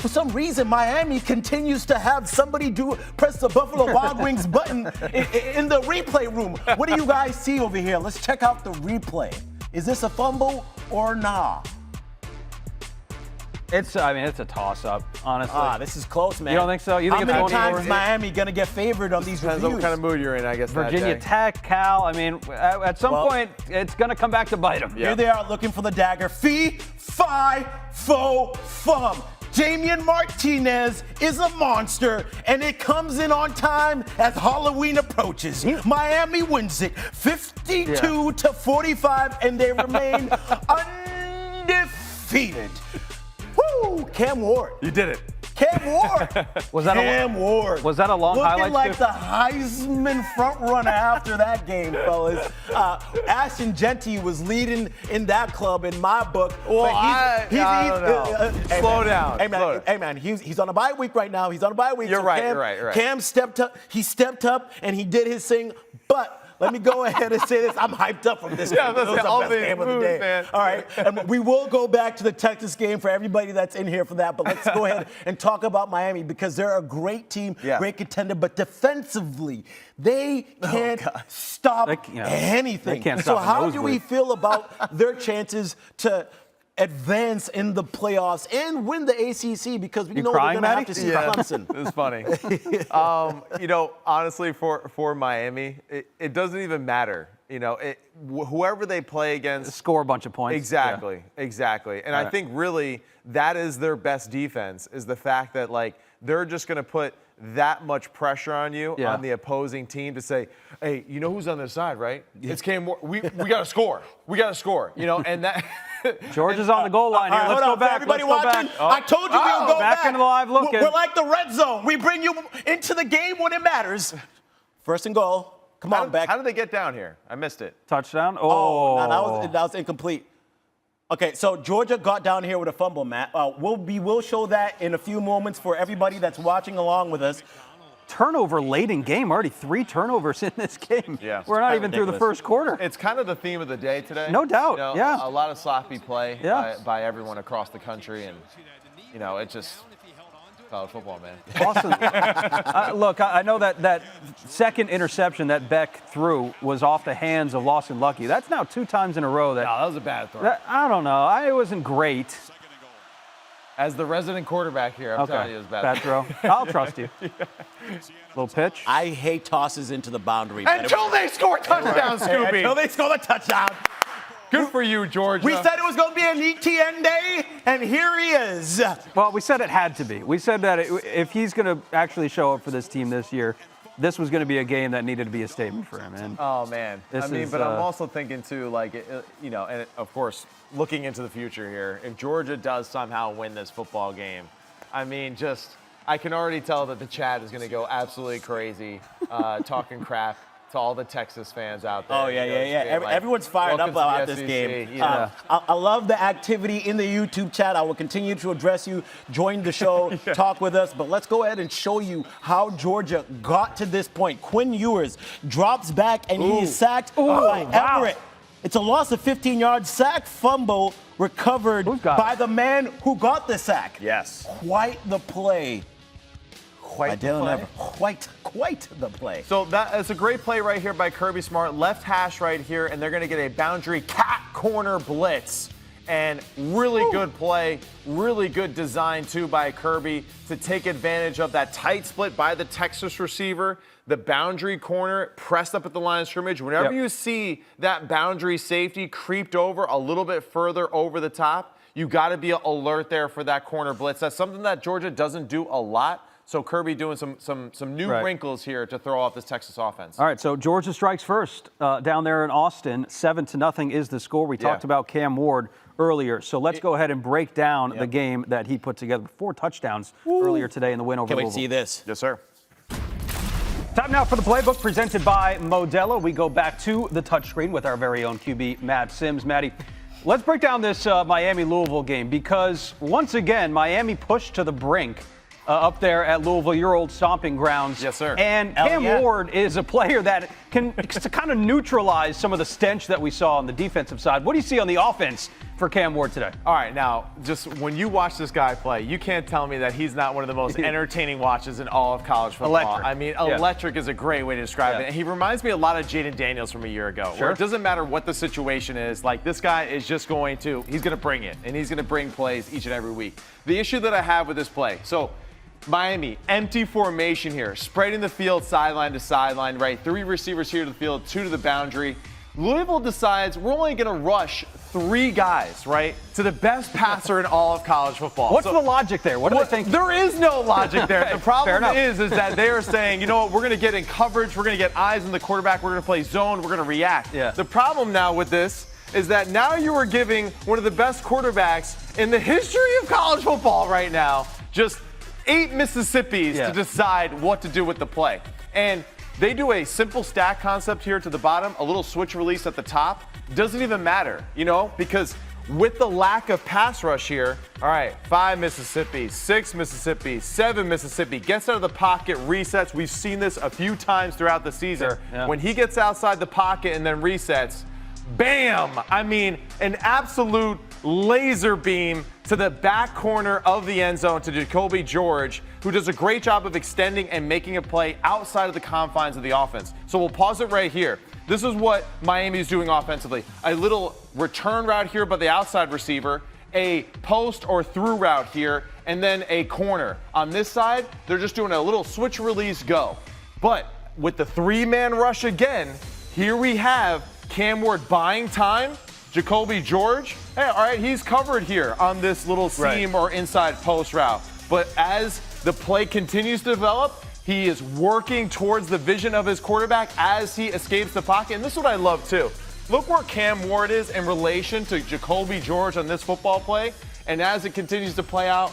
For some reason, Miami continues to have somebody press the Buffalo Wild Wings button in the replay room. What do you guys see over here? Let's check out the replay. Is this a fumble or nah? It's a toss-up, honestly. This is close, man. You don't think so? You think How many times is Miami going to get favored on these reviews? Depends on what kind of mood you're in, I guess. Virginia Tech, Cal. I mean, at some point, it's going to come back to bite them. Here they are looking for the dagger. Fee, fi, fo, fum. Damian Martinez is a monster, and it comes in on time as Halloween approaches. Miami wins it 52-45, and they remain undefeated. Woo! Cam Ward. You did it. Cam Ward. Was that Cam Ward. Was that a long Looking highlight? like the Heisman front runner after that game, fellas. Ashton Genty was leading in that club in my book. Well, I don't know. Slow down. Hey man, he's on a bye week right now. He's on a bye week. You're right. Cam stepped up. He stepped up and he did his thing, but. Let me go ahead and say this. I'm hyped up from this game. It was the best game of the day. Man. All right. And we will go back to the Texas game for everybody that's in here for that. But let's go ahead and talk about Miami because they're a great team, great contender. But defensively, they can't stop anything. They can't stop so how do we feel about their chances to advance in the playoffs and win the ACC because we know we're going to have to see Clemson. It's funny. Honestly, for Miami, it doesn't even matter. Whoever they play against. Score a bunch of points. Exactly. And I think really that is their best defense is the fact that, like, they're just going to put that much pressure on you, on the opposing team to say, hey, you know who's on their side, right? It's Cam Ward. We got to score. And that. Georgia's on the goal line here. Let's go back. Everybody watching, I told you we would go back. Back into the live look. We're like the red zone. We bring you into the game when it matters. First and goal. Come on, Beck. How did they get down here? I missed it. Touchdown? Oh, no, that was incomplete. Okay, so Georgia got down here with a fumble, Matt. We will show that in a few moments for everybody that's watching along with us. Turnover late in game. Already 3 turnovers in this game. Yeah, we're not even through the first quarter. It's kind of the theme of the day today. No doubt. A lot of sloppy play by everyone across the country, and it's just college football, man. Awesome. Look, I know that second interception that Beck threw was off the hands of Lawson Lucky. That's now 2 times in a row that. No, that was a bad throw. I don't know. It wasn't great. As the resident quarterback here, I'm telling you, it was bad throw. I'll trust you. Little pitch. I hate tosses into the boundary. Until they score touchdown, Skubie. Until they score the touchdown. Good for you, Georgia. We said it was going to be an ETN day, and here he is. Well, we said it had to be. We said that if he's going to actually show up for this team this year, this was going to be a game that needed to be a statement for him. And oh, man. But I'm also thinking, too, and of course, looking into the future here, if Georgia does somehow win this football game, I can already tell that the chat is going to go absolutely crazy, talking crap to all the Texas fans out there. Oh, yeah. Everyone's fired up about this game. I love the activity in the YouTube chat. I will continue to address you. Join the show, talk with us. But let's go ahead and show you how Georgia got to this point. Quinn Ewers drops back, and he is sacked by Everett. It's a loss of 15 yards. Sack, fumble, recovered by the man who got the sack. Yes. Quite the play. Quite the play. So that's a great play right here by Kirby Smart. Left hash right here, and they're going to get a boundary cat corner blitz. And really good play, really good design, too, by Kirby to take advantage of that tight split by the Texas receiver. The boundary corner pressed up at the line of scrimmage. Whenever you see that boundary safety creeped over a little bit further over the top, you got to be alert there for that corner blitz. That's something that Georgia doesn't do a lot. So Kirby doing some new wrinkles here to throw off this Texas offense. All right, so Georgia strikes first down there in Austin. 7-0 is the score. We talked about Cam Ward earlier. So let's go ahead and break down the game that he put together. 4 touchdowns earlier today in the win over Louisville. Can't wait to see this. Yes, sir. Time now for the playbook presented by Modelo. We go back to the touchscreen with our very own QB, Matt Sims. Matty, let's break down this Miami-Louisville game because once again, Miami pushed to the brink up there at Louisville, your old stomping grounds. Yes, sir. And Cam Ward is a player that can kind of neutralize some of the stench that we saw on the defensive side. What do you see on the offense for Cam Ward today? All right, now, just when you watch this guy play, you can't tell me that he's not one of the most entertaining watches in all of college football. Electric. I mean, electric is a great way to describe it. And he reminds me a lot of Jaden Daniels from a year ago, where it doesn't matter what the situation is. Like, this guy is just he's going to bring it, and he's going to bring plays each and every week. The issue that I have with this play, so Miami, empty formation here, spreading the field sideline to sideline, right? 3 receivers here to the field, 2 to the boundary. Louisville decides we're only going to rush 3 guys, right, to the best passer in all of college football. What's the logic there? What do they think? There is no logic there. The problem is that they are saying, you know what, we're going to get in coverage, we're going to get eyes on the quarterback, we're going to play zone, we're going to react. The problem now with this is that now you are giving one of the best quarterbacks in the history of college football right now just 8 Mississippis to decide what to do with the play. And they do a simple stack concept here to the bottom, a little switch release at the top. Doesn't even matter, because with the lack of pass rush here, all right, 5 Mississippi, 6 Mississippi, 7 Mississippi, gets out of the pocket, resets. We've seen this a few times throughout the season. Sure, yeah. When he gets outside the pocket and then resets, bam! I mean, an absolute laser beam to the back corner of the end zone to Jacoby George, who does a great job of extending and making a play outside of the confines of the offense. So we'll pause it right here. This is what Miami is doing offensively. A little return route here by the outside receiver, a post or through route here, and then a corner. On this side, they're just doing a little switch release go. But with the 3-man rush again, here we have Cam Ward buying time. Jacoby George, hey, all right, he's covered here on this little seam or inside post route. But as the play continues to develop, he is working towards the vision of his quarterback as he escapes the pocket. And this is what I love, too. Look where Cam Ward is in relation to Jacoby George on this football play. And as it continues to play out,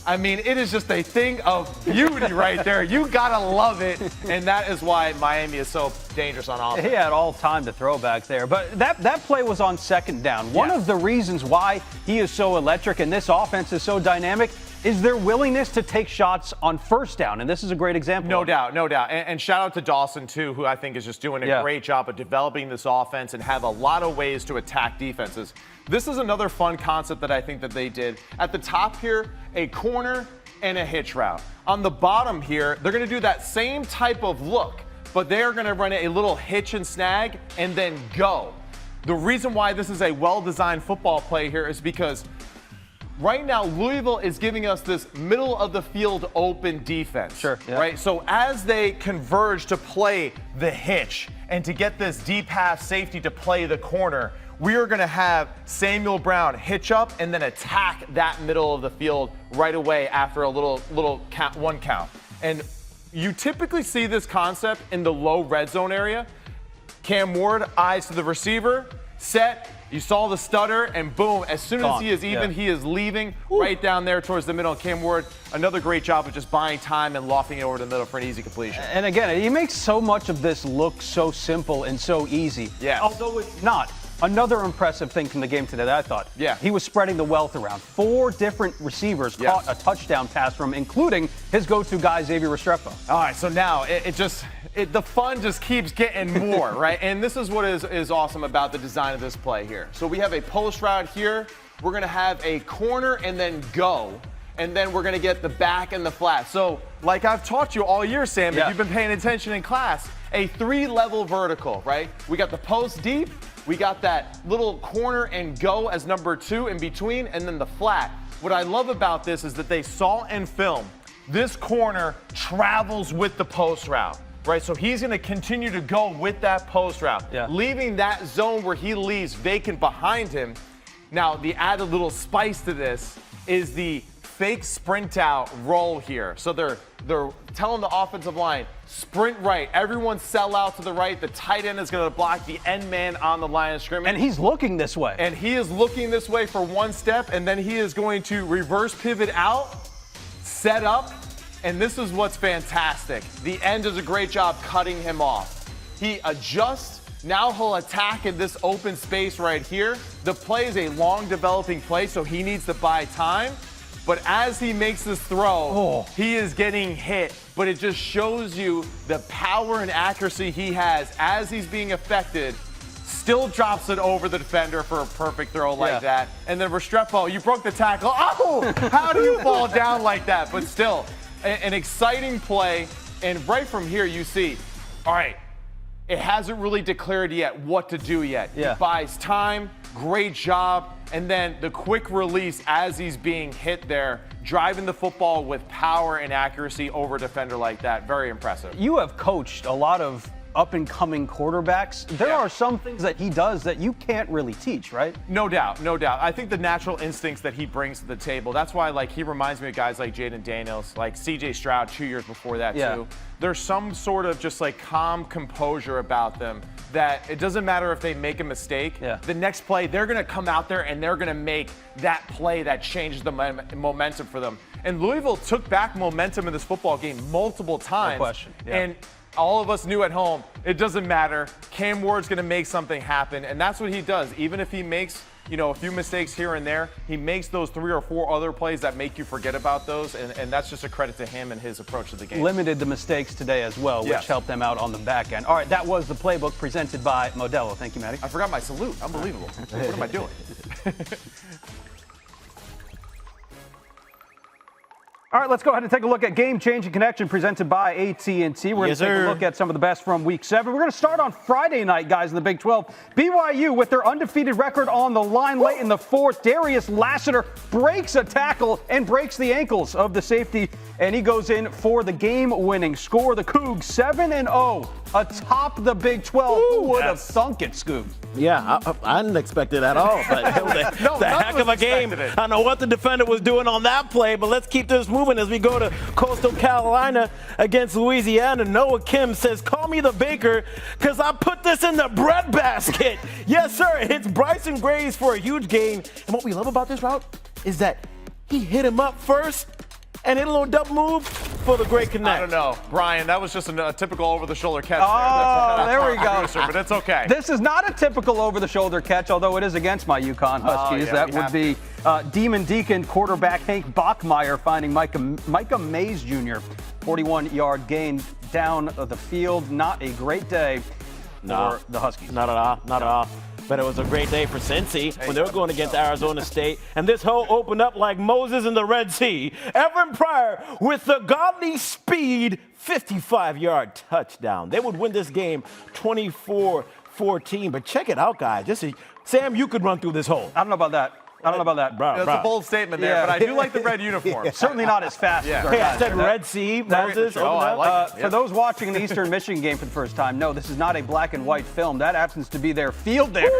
I mean, it is just a thing of beauty right there. You got to love it. And that is why Miami is so dangerous on offense. He had all time to throw back there. But that play was on second down. One of the reasons why he is so electric and this offense is so dynamic is their willingness to take shots on first down. And this is a great example. No doubt, no doubt. And shout out to Dawson, too, who I think is just doing a great job of developing this offense and have a lot of ways to attack defenses. This is another fun concept that I think that they did. At the top here, a corner and a hitch route. On the bottom here, they're going to do that same type of look, but they are going to run a little hitch and snag and then go. The reason why this is a well-designed football play here is because right now, Louisville is giving us this middle of the field open defense. Sure. Yeah. Right? So as they converge to play the hitch and to get this deep half safety to play the corner, we are going to have Samuel Brown hitch up and then attack that middle of the field right away after a little count, one count. And you typically see this concept in the low red zone area. Cam Ward, eyes to the receiver, set. You saw the stutter, and boom, as soon as he is even, he is leaving right down there towards the middle. Cam Ward, another great job of just buying time and lofting it over the middle for an easy completion. And again, he makes so much of this look so simple and so easy. Yes. Although it's not. Another impressive thing from the game today that I thought. Yeah. He was spreading the wealth around. 4 different receivers caught a touchdown pass from him, including his go-to guy, Xavier Restrepo. All right, so now the fun just keeps getting more, right? And this is what is awesome about the design of this play here. So we have a post route here. We're going to have a corner and then go. And then we're going to get the back and the flat. So like I've taught you all year, Sam, if you've been paying attention in class, a 3-level vertical, right? We got the post deep. We got that little corner and go as number 2 in between, and then the flat. What I love about this is that they saw in film, this corner travels with the post route, right? So he's going to continue to go with that post route, leaving that zone where he leaves vacant behind him. Now, the added little spice to this is the fake sprint out roll here. So they're telling the offensive line, sprint right. Everyone sell out to the right. The tight end is going to block the end man on the line of scrimmage. And he's looking this way. And he is looking this way for one step, and then he is going to reverse pivot out, set up, and this is what's fantastic. The end does a great job cutting him off. He adjusts. Now he'll attack in this open space right here. The play is a long developing play, so he needs to buy time. But as he makes this throw, he is getting hit. But it just shows you the power and accuracy he has as he's being affected. Still drops it over the defender for a perfect throw like that. And then Restrepo, you broke the tackle. Oh, how do you fall down like that? But still, an exciting play. And right from here, you see, all right, it hasn't really declared yet what to do yet. He buys time, great job, and then the quick release as he's being hit there, driving the football with power and accuracy over a defender like that. Very impressive. You have coached a lot of up-and-coming quarterbacks, there are some things that he does that you can't really teach, right? No doubt, no doubt. I think the natural instincts that he brings to the table, that's why, like, he reminds me of guys like Jaden Daniels, like C.J. Stroud 2 years before that, too. There's some sort of just, like, calm composure about them that it doesn't matter if they make a mistake. The next play, they're going to come out there and they're going to make that play that changes the momentum for them. And Louisville took back momentum in this football game multiple times. No question. And all of us knew at home, it doesn't matter. Cam Ward's going to make something happen, and that's what he does. Even if he makes, a few mistakes here and there, he makes those 3 or 4 other plays that make you forget about those, and that's just a credit to him and his approach to the game. Limited the mistakes today as well, which helped them out on the back end. All right, that was the playbook presented by Modelo. Thank you, Maddie. I forgot my salute. Unbelievable. What am I doing? All right, let's go ahead and take a look at Game Changing Connection presented by AT&T. We're going to take a look at some of the best from Week 7. We're going to start on Friday night, guys, in the Big 12. BYU, with their undefeated record on the line late in the fourth, Darius Lassiter breaks a tackle and breaks the ankles of the safety, and he goes in for the game-winning score. The Cougs 7-0 atop the Big 12. Who would have thunk it, Scoob? Yeah, I didn't expect it at all. But it was a heck of a game. I don't know what the defender was doing on that play, but let's keep this moving as we go to Coastal Carolina against Louisiana. Noah Kim says, call me the baker because I put this in the bread basket. Yes, sir. It hits Bryson Graves for a huge gain. And what we love about this route is that he hit him up first and hit a little double move for the great connect. I don't know. Brian, that was just a typical over-the-shoulder catch. Oh, there we go. But it's okay. This is not a typical over-the-shoulder catch, although it is against my UConn Huskies. That would be Demon Deacon quarterback Hank Bachmeier finding Micah Mays Jr. 41-yard gain down the field. Not a great day for the Huskies. Not at all. Not at all. But it was a great day for Cincy when they were going against Arizona State. And this hole opened up like Moses in the Red Sea. Evan Pryor with the godly speed 55-yard touchdown. They would win this game 24-14. But check it out, guys. Sam, you could run through this hole. I don't know about that. That's a bold statement there, but I do like the red uniform. Certainly not as fast as our Hey, guys. I said Red Sea, Moses. I like it. For those watching the Eastern Michigan game for the first time, no, this is not a black and white film. That happens to be their field there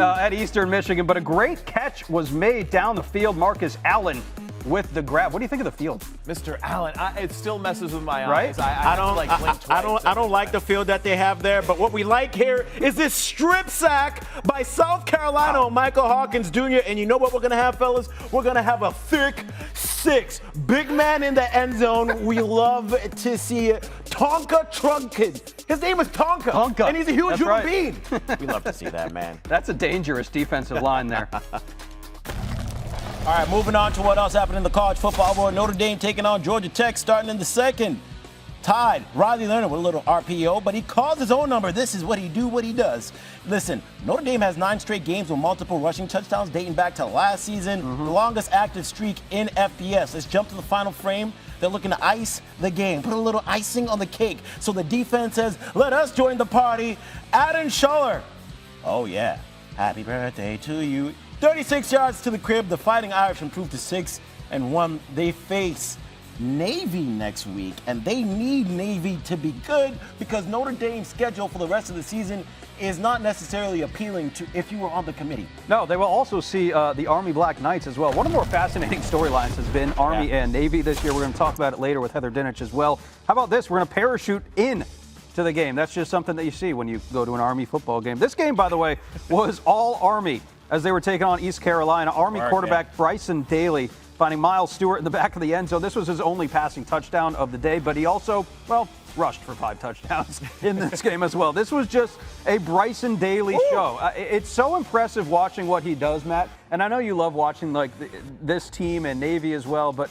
at Eastern Michigan. But a great catch was made down the field. Marcus Allen with the grab. What do you think of the field? Mr. Allen, it still messes with my Right? eyes. I don't like the field that they have there, but what we like here is this strip sack by South Carolina on Michael Hawkins Jr. And you know what we're going to have, fellas? We're going to have a thick 6. Big man in the end zone. We love to see it. Tonka Trunkin. His name is Tonka. And he's a huge human being. We love to see that, man. That's a dangerous defensive line there. All right, moving on to what else happened in the college football world. Notre Dame taking on Georgia Tech starting in the second. Tied. Riley Leonard with a little RPO, but he calls his own number. This is what he does. Listen, Notre Dame has 9 straight games with multiple rushing touchdowns dating back to last season, the longest active streak in FBS. Let's jump to the final frame. They're looking to ice the game, put a little icing on the cake. So the defense says, let us join the party. Adam Schuller. Oh, yeah. Happy birthday to you. 36 yards to the crib. The Fighting Irish improved to 6-1. They face Navy next week, and they need Navy to be good because Notre Dame's schedule for the rest of the season is not necessarily appealing to if you were on the committee. No, they will also see the Army Black Knights as well. One of the more fascinating storylines has been Army and Navy this year. We're going to talk about it later with Heather Dinich as well. How about this? We're going to parachute in to the game. That's just something that you see when you go to an Army football game. This game, by the way, was all Army as they were taking on East Carolina. Army quarterback Bryson Daly finding Miles Stewart in the back of the end zone. This was his only passing touchdown of the day, but he also, rushed for 5 touchdowns in this game as well. This was just a Bryson Daly show. It's so impressive watching what he does, Matt. And I know you love watching this team and Navy as well, but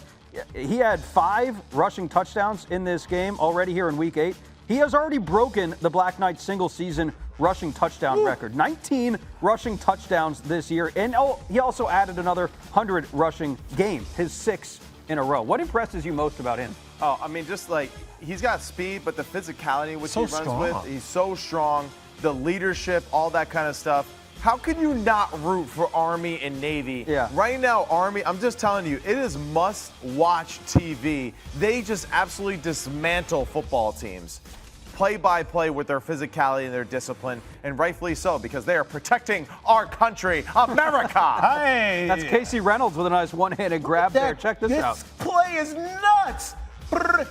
he had 5 rushing touchdowns in this game already here in Week 8. He has already broken the Black Knights single-season rushing touchdown record. 19 rushing touchdowns this year, and he also added another 100 rushing game, his 6th in a row. What impresses you most about him? Oh, I mean, just like he's got speed, but the physicality which he runs with, he's so strong. The leadership, all that kind of stuff. How can you not root for Army and Navy? Yeah. Right now, Army, I'm just telling you, it is must-watch TV. They just absolutely dismantle football teams. play-by-play with their physicality and their discipline, and rightfully so, because they are protecting our country, America. Hey. That's Casey Reynolds with a nice one-handed grab there. Check this out. This play is nuts.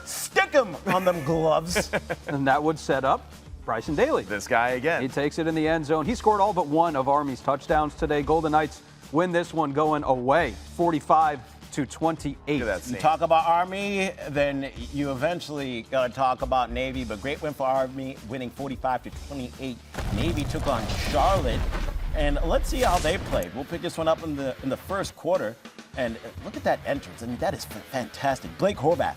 Stick him on them gloves. And that would set up Bryson Daly. This guy again. He takes it in the end zone. He scored all but one of Army's touchdowns today. Golden Knights win this one going away, 45-28. You talk about Army, then you eventually got to talk about Navy. But great win for Army, winning 45-28. Navy took on Charlotte, and let's see how they played. We'll pick this one up in the first quarter, and look at that entrance. I mean, that is fantastic. Blake Horvath.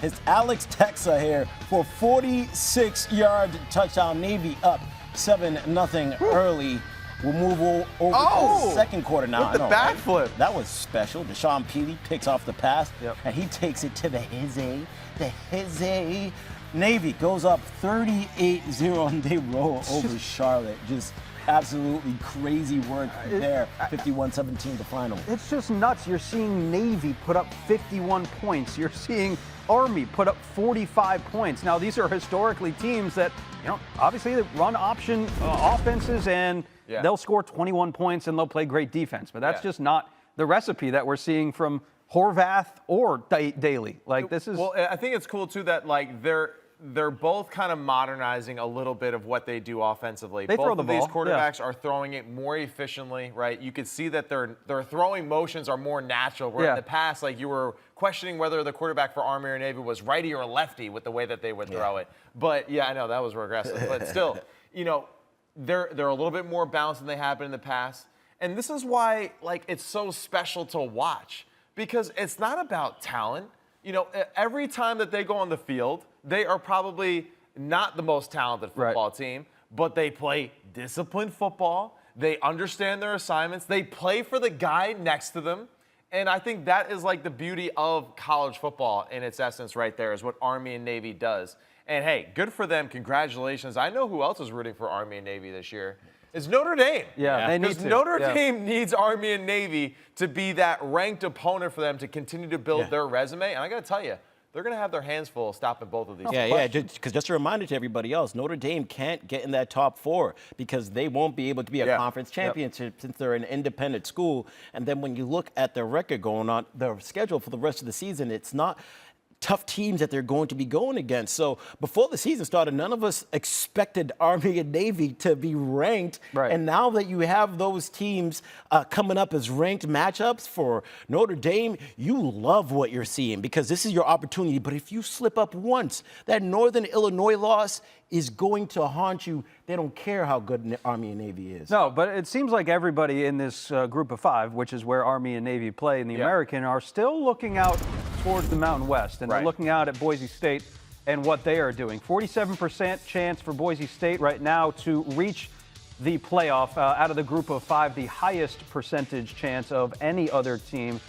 It's Alex Texa here for 46-yard touchdown. Navy up 7-0 early. We'll move over to the second quarter now. With the backflip. Right? That was special. Deshaun Peely picks off the pass, and he takes it to the hizzy. Navy goes up 38-0, and they roll over Charlotte. Just absolutely crazy work there. 51-17 the final. It's just nuts. You're seeing Navy put up 51 points. You're seeing Army put up 45 points. Now, these are historically teams that, obviously they run option offenses, and they'll score 21 points and they'll play great defense. But that's just not the recipe that we're seeing from Horvath or Daly. Like, this is. Well, I think it's cool too that they're both kind of modernizing a little bit of what they do offensively. They both throw the of ball. these quarterbacks are throwing it more efficiently, right? You could see that their throwing motions are more natural. Where in the past, like, you were questioning whether the quarterback for Army or Navy was righty or lefty with the way that they would throw it. But I know that was regressive. But still, they're a little bit more balanced than they have been in the past. And this is why, like, it's so special to watch, because it's not about talent. Every time that they go on the field, they are probably not the most talented football team, but they play disciplined football. They understand their assignments. They play for the guy next to them. And I think that is like the beauty of college football in its essence right there, is what Army and Navy does. And hey, good for them. Congratulations. I know who else is rooting for Army and Navy this year. It's Notre Dame. They need to. Notre Dame needs Army and Navy to be that ranked opponent for them to continue to build their resume. And I got to tell you, they're going to have their hands full stopping both of these. Because just a reminder to everybody else, Notre Dame can't get in that top four because they won't be able to be a conference championship since they're an independent school. And then when you look at their record going on, their schedule for the rest of the season, it's not tough teams that they're going to be going against. So before the season started, none of us expected Army and Navy to be ranked. Right. And now that you have those teams coming up as ranked matchups for Notre Dame, you love what you're seeing because this is your opportunity. But if you slip up once, that Northern Illinois loss is going to haunt you. They don't care how good Army and Navy is. No, but it seems like everybody in this group of five, which is where Army and Navy play in the American, are still looking out towards the Mountain West. And they're looking out at Boise State and what they are doing. 47% chance for Boise State right now to reach the playoff. Out of the group of five, the highest percentage chance of any other team.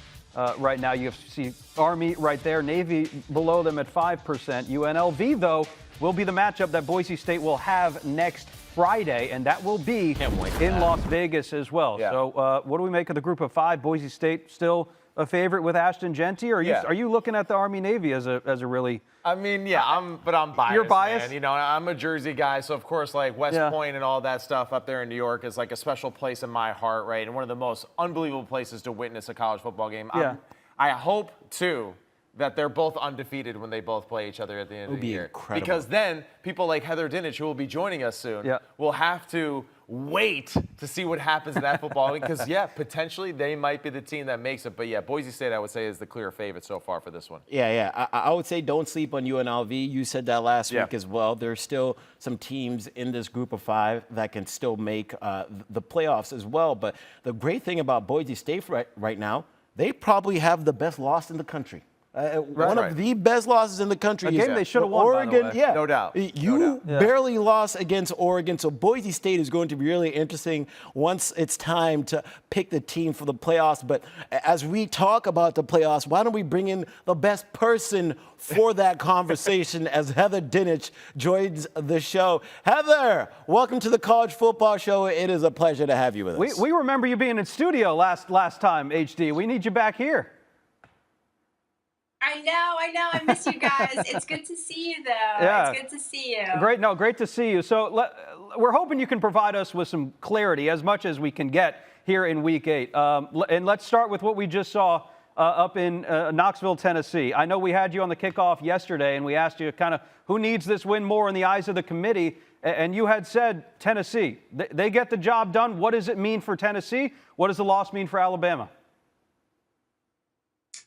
Right now, you see Army right there, Navy below them at 5%. UNLV, though, will be the matchup that Boise State will have next Friday, and that will be in Las Vegas as well. So what do we make of the group of five? Boise State still a favorite with Ashton Genty, or are you looking at the Army-Navy as a really... I mean, I'm biased. You're biased? Man. I'm a Jersey guy, so of course, like, West Point and all that stuff up there in New York is like a special place in my heart, right? And one of the most unbelievable places to witness a college football game. I hope, too, that they're both undefeated when they both play each other at the end of the year. Incredible. Because then people like Heather Dinich, who will be joining us soon, will have to wait to see what happens in that football game. Because, potentially they might be the team that makes it. But, Boise State, I would say, is the clear favorite so far for this one. I would say don't sleep on UNLV. You said that last week as well. There's still some teams in this group of five that can still make the playoffs as well. But the great thing about Boise State right now, they probably have the best loss in the country. One of the best losses in the country. A game they should have won, Oregon, by the way. No doubt. You barely lost against Oregon, so Boise State is going to be really interesting once it's time to pick the team for the playoffs. But as we talk about the playoffs, why don't we bring in the best person for that conversation as Heather Dinich joins the show. Heather, welcome to the College Football Show. It is a pleasure to have you with us. We remember you being in studio last time, HD. We need you back here. I know. I miss you guys. It's good to see you, though. Yeah. It's good to see you. Great to see you. So we're hoping you can provide us with some clarity, as much as we can get here in Week 8. And let's start with what we just saw up in Knoxville, Tennessee. I know we had you on the kickoff yesterday, and we asked you kind of who needs this win more in the eyes of the committee, and you had said Tennessee. They get the job done. What does it mean for Tennessee? What does the loss mean for Alabama?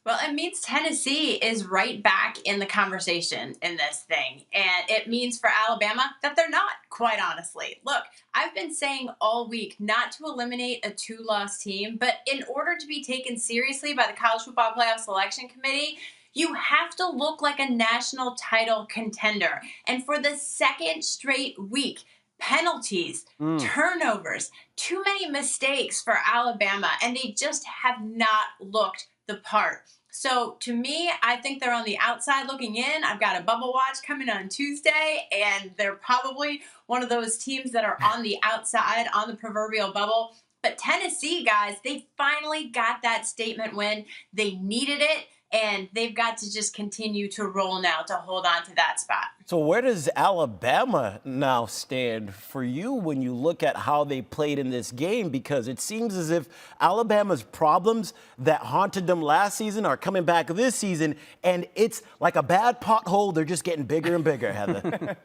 Well, it means Tennessee is right back in the conversation in this thing. And it means for Alabama that they're not, quite honestly. Look, I've been saying all week not to eliminate a 2-loss team, but in order to be taken seriously by the College Football Playoff Selection Committee, you have to look like a national title contender. And for the second straight week, penalties, turnovers, too many mistakes for Alabama, and they just have not looked the part. So to me, I think they're on the outside looking in. I've got a bubble watch coming on Tuesday, and they're probably one of those teams that are on the outside on the proverbial bubble. But Tennessee, guys, they finally got that statement win. They needed it, and they've got to just continue to roll now to hold on to that spot. So where does Alabama now stand for you when you look at how they played in this game? Because it seems as if Alabama's problems that haunted them last season are coming back this season, and it's like a bad pothole. They're just getting bigger and bigger, Heather.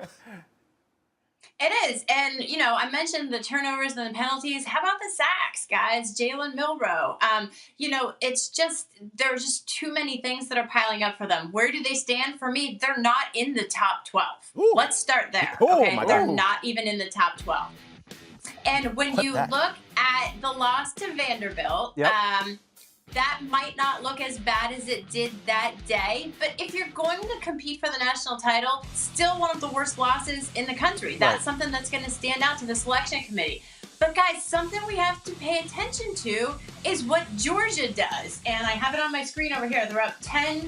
It is. And, I mentioned the turnovers and the penalties. How about the sacks, guys? Jalen Milroe. It's just, there's just too many things that are piling up for them. Where do they stand? For me, they're not in the top 12. Ooh. Let's start there. Oh, okay, my they're God. not even in the top 12. And when you look at the loss to Vanderbilt, Yep. that might not look as bad as it did that day. But if you're going to compete for the national title, still one of the worst losses in the country. That's something that's going to stand out to the selection committee. But guys, something we have to pay attention to is what Georgia does. And I have it on my screen over here. They're up 10-0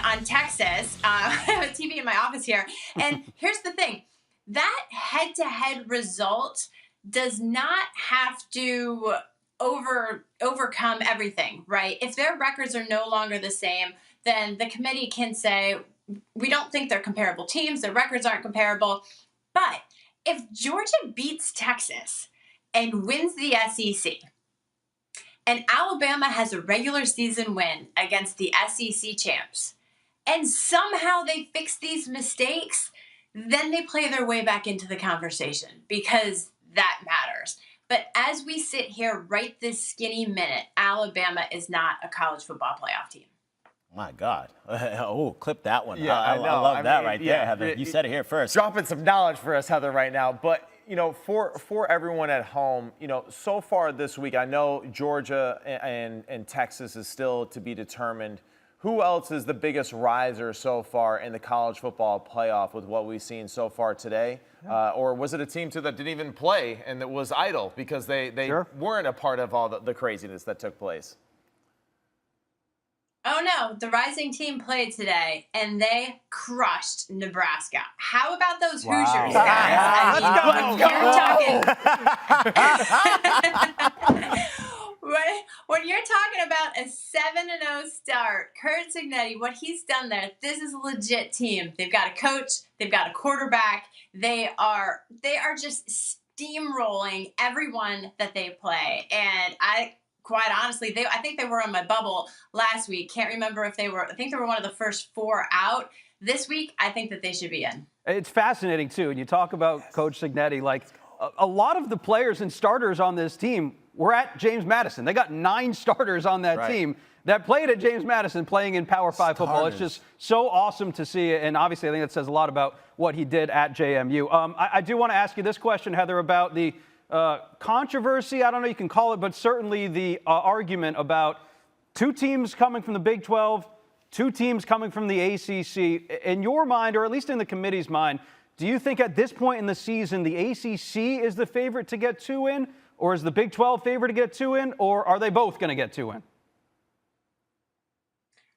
on Texas. I have a TV in my office here. And here's the thing. That head-to-head result does not have to overcome everything, right? If their records are no longer the same, then the committee can say, we don't think they're comparable teams, their records aren't comparable. But if Georgia beats Texas and wins the SEC, and Alabama has a regular season win against the SEC champs, and somehow they fix these mistakes, then they play their way back into the conversation, because that matters. But as we sit here right this skinny minute, Alabama is not a college football playoff team. My God. Clip that one. Yeah, I know. love that right there, Heather. You said it here first. Dropping some knowledge for us, Heather, right now. But, for everyone at home, so far this week, I know Georgia and Texas is still to be determined. Who else is the biggest riser so far in the college football playoff with what we've seen so far today? Or was it a team, too, that didn't even play and that was idle because they weren't a part of all the craziness that took place? Oh, no. The rising team played today, and they crushed Nebraska. How about those Hoosiers, guys? Let's go. When you're talking about a 7-0 start, Curt Cignetti, what he's done there, this is a legit team. They've got a coach, they've got a quarterback. They are just steamrolling everyone that they play. And quite honestly, I think they were on my bubble last week. Can't remember if they were. I think they were one of the first 4 out. This week, I think that they should be in. It's fascinating, too. And you talk about Coach Cignetti, like a lot of the players and starters on this team were at James Madison. They got 9 starters on that team that played at James Madison playing in Power 5 football. It's just so awesome to see it. And obviously, I think that says a lot about what he did at JMU. I do want to ask you this question, Heather, about the controversy, I don't know you can call it, but certainly the argument about 2 teams coming from the Big 12, 2 teams coming from the ACC. In your mind, or at least in the committee's mind, do you think at this point in the season the ACC is the favorite to get 2 in, or is the Big 12 favorite to get 2 in, or are they both going to get 2 in?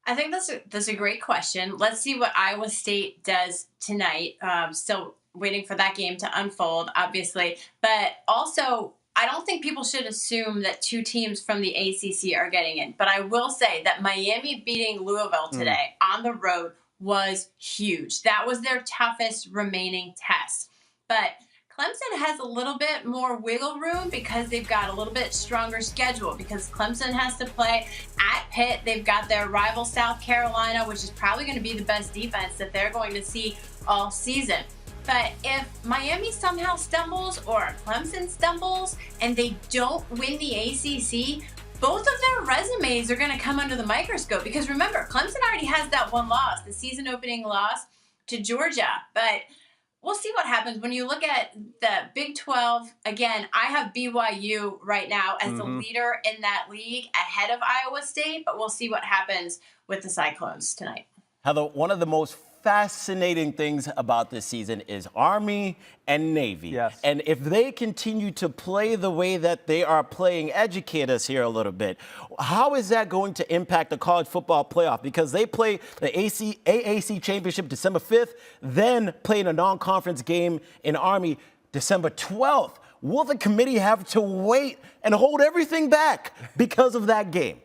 I think that's a great question. Let's see what Iowa State does tonight. Still waiting for that game to unfold, obviously. But also, I don't think people should assume that 2 teams from the ACC are getting in. But I will say that Miami beating Louisville today on the road was huge. That was their toughest remaining test. But Clemson has a little bit more wiggle room because they've got a little bit stronger schedule, because Clemson has to play at Pitt. They've got their rival South Carolina, which is probably going to be the best defense that they're going to see all season. But if Miami somehow stumbles or Clemson stumbles and they don't win the ACC, both of their resumes are going to come under the microscope, because remember, Clemson already has that one loss, the season opening loss to Georgia. But we'll see what happens. When you look at the Big 12, again, I have BYU right now as the leader in that league ahead of Iowa State, but we'll see what happens with the Cyclones tonight. Heather, one of the most fascinating things about this season is Army and Navy. Yes. And if they continue to play the way that they are playing, educate us here a little bit. How is that going to impact the college football playoff? Because they play the AAC championship December 5th, then play in a non-conference game in Army December 12th. Will the committee have to wait and hold everything back because of that game?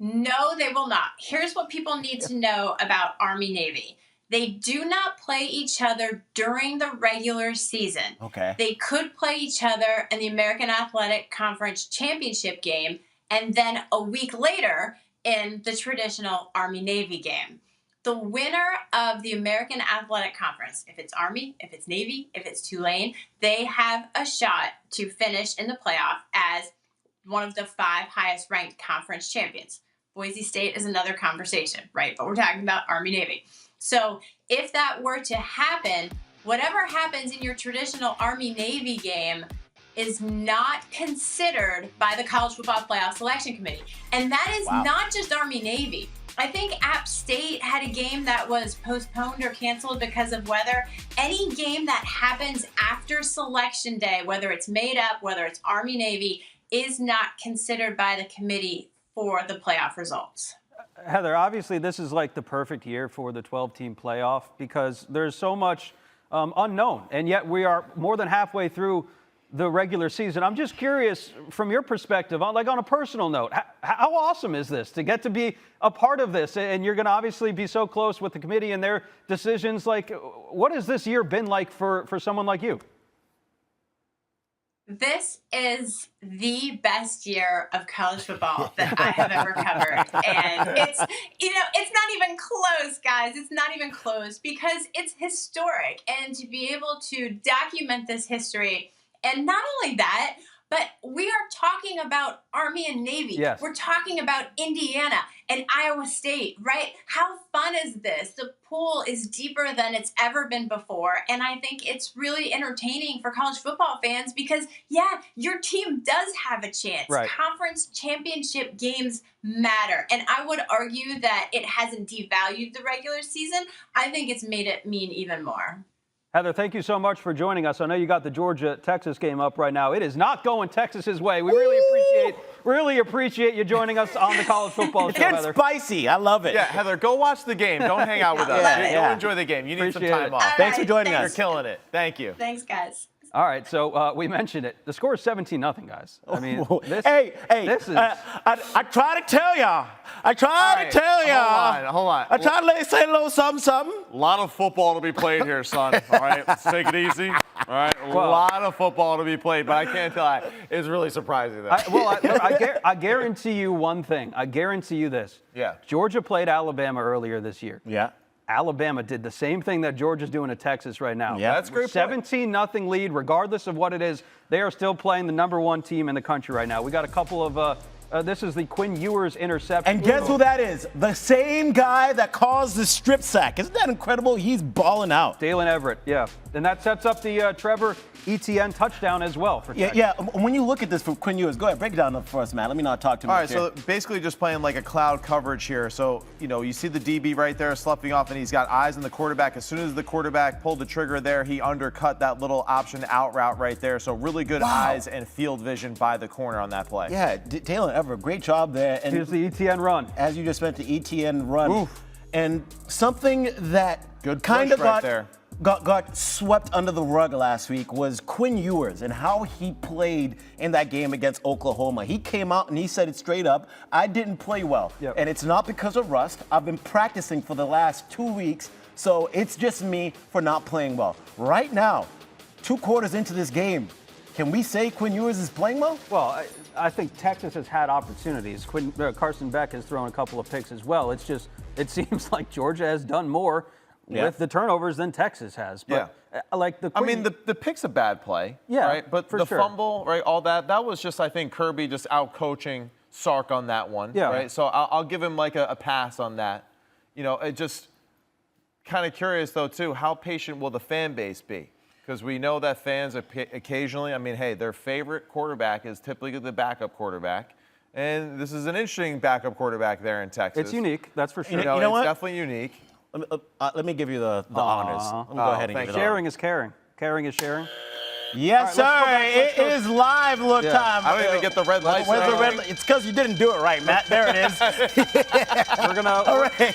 No, they will not. Here's what people need to know about Army-Navy. They do not play each other during the regular season. Okay. They could play each other in the American Athletic Conference Championship game, and then a week later in the traditional Army-Navy game. The winner of the American Athletic Conference, if it's Army, if it's Navy, if it's Tulane, they have a shot to finish in the playoff as one of the 5 highest ranked conference champions. Boise State is another conversation, right? But we're talking about Army-Navy. So if that were to happen, whatever happens in your traditional Army-Navy game is not considered by the College Football Playoff Selection Committee. And that is not just Army-Navy. I think App State had a game that was postponed or canceled because of weather. Any game that happens after Selection Day, whether it's made up, whether it's Army-Navy, is not considered by the committee for the playoff results. Heather, obviously this is like the perfect year for the 12-team playoff because there's so much unknown, and yet we are more than halfway through the regular season. I'm just curious, from your perspective, on a personal note, how awesome is this to get to be a part of this? And you're going to obviously be so close with the committee and their decisions. Like, what has this year been like for someone like you? This is the best year of college football that I have ever covered. And it's, it's not even close, guys. It's not even close because it's historic. And to be able to document this history, and not only that, but we are talking about Army and Navy. Yes. We're talking about Indiana and Iowa State, right? How fun is this? The pool is deeper than it's ever been before. And I think it's really entertaining for college football fans because, yeah, your team does have a chance. Right. Conference championship games matter. And I would argue that it hasn't devalued the regular season. I think it's made it mean even more. Heather, thank you so much for joining us. I know you got the Georgia-Texas game up right now. It is not going Texas's way. We really appreciate you joining us on the College Football Show, Heather. It's spicy. I love it. Yeah, Heather, go watch the game. Don't hang out with us. Go enjoy the game. You need some time off. Thanks for joining us. You're killing it. Thank you. Thanks, guys. All right, so we mentioned it. The score is 17-0, guys. I mean, this is... I try to tell y'all. Hold on. I try to say a little something. A lot of football to be played here, son. All right, let's take it easy. All right, a lot of football to be played, but I can't tell. It's really surprising that. I guarantee you one thing. I guarantee you this. Yeah. Georgia played Alabama earlier this year. Yeah. Alabama did the same thing that Georgia's doing to Texas right now. Yeah, that's a great. 17-0 lead, regardless of what it is. They are still playing the #1 team in the country right now. We got a couple of. This is the Quinn Ewers interception. And guess who that is? The same guy that caused the strip sack. Isn't that incredible? He's balling out. Dalen Everett, yeah. And that sets up the Trevor Etienne touchdown as well for Texas. Yeah. When you look at this for Quinn Ewers, go ahead, break it down for us, Matt. Let me not talk too much. All right, so basically just playing like a cloud coverage here. So, you see the DB right there sloughing off, and he's got eyes on the quarterback. As soon as the quarterback pulled the trigger there, he undercut that little option out route right there. So really good eyes and field vision by the corner on that play. Yeah, Dalen Everett, great job there. And here's the Etienne run. As you just meant, the Etienne run. Oof. And something that good kind of right there. got swept under the rug last week was Quinn Ewers and how he played in that game against Oklahoma. He came out and he said it straight up, I didn't play well. Yep. And it's not because of rust. I've been practicing for the last 2 weeks, so it's just me for not playing well. Right now, 2 quarters into this game, can we say Quinn Ewers is playing well? Well, I think Texas has had opportunities. Carson Beck has thrown a couple of picks as well. It's just, it seems like Georgia has done more with the turnovers than Texas has. But like the pick's a bad play, right? But the fumble, right, all that was just, I think, Kirby just out-coaching Sark on that one, right? So I'll give him like a pass on that. You know, it just kind of curious, though, too, how patient will the fan base be? Because we know that fans occasionally, I mean, hey, their favorite quarterback is typically the backup quarterback. And this is an interesting backup quarterback there in Texas. It's unique, that's for sure. You know it's what? definitely unique. Let me give you the honors. Let me go ahead and give you the Sharing is caring. Caring is sharing. Yes, sir. It is live look time. I don't even get the red lights. Where's the red light? It's because you didn't do it right, Matt. There it is.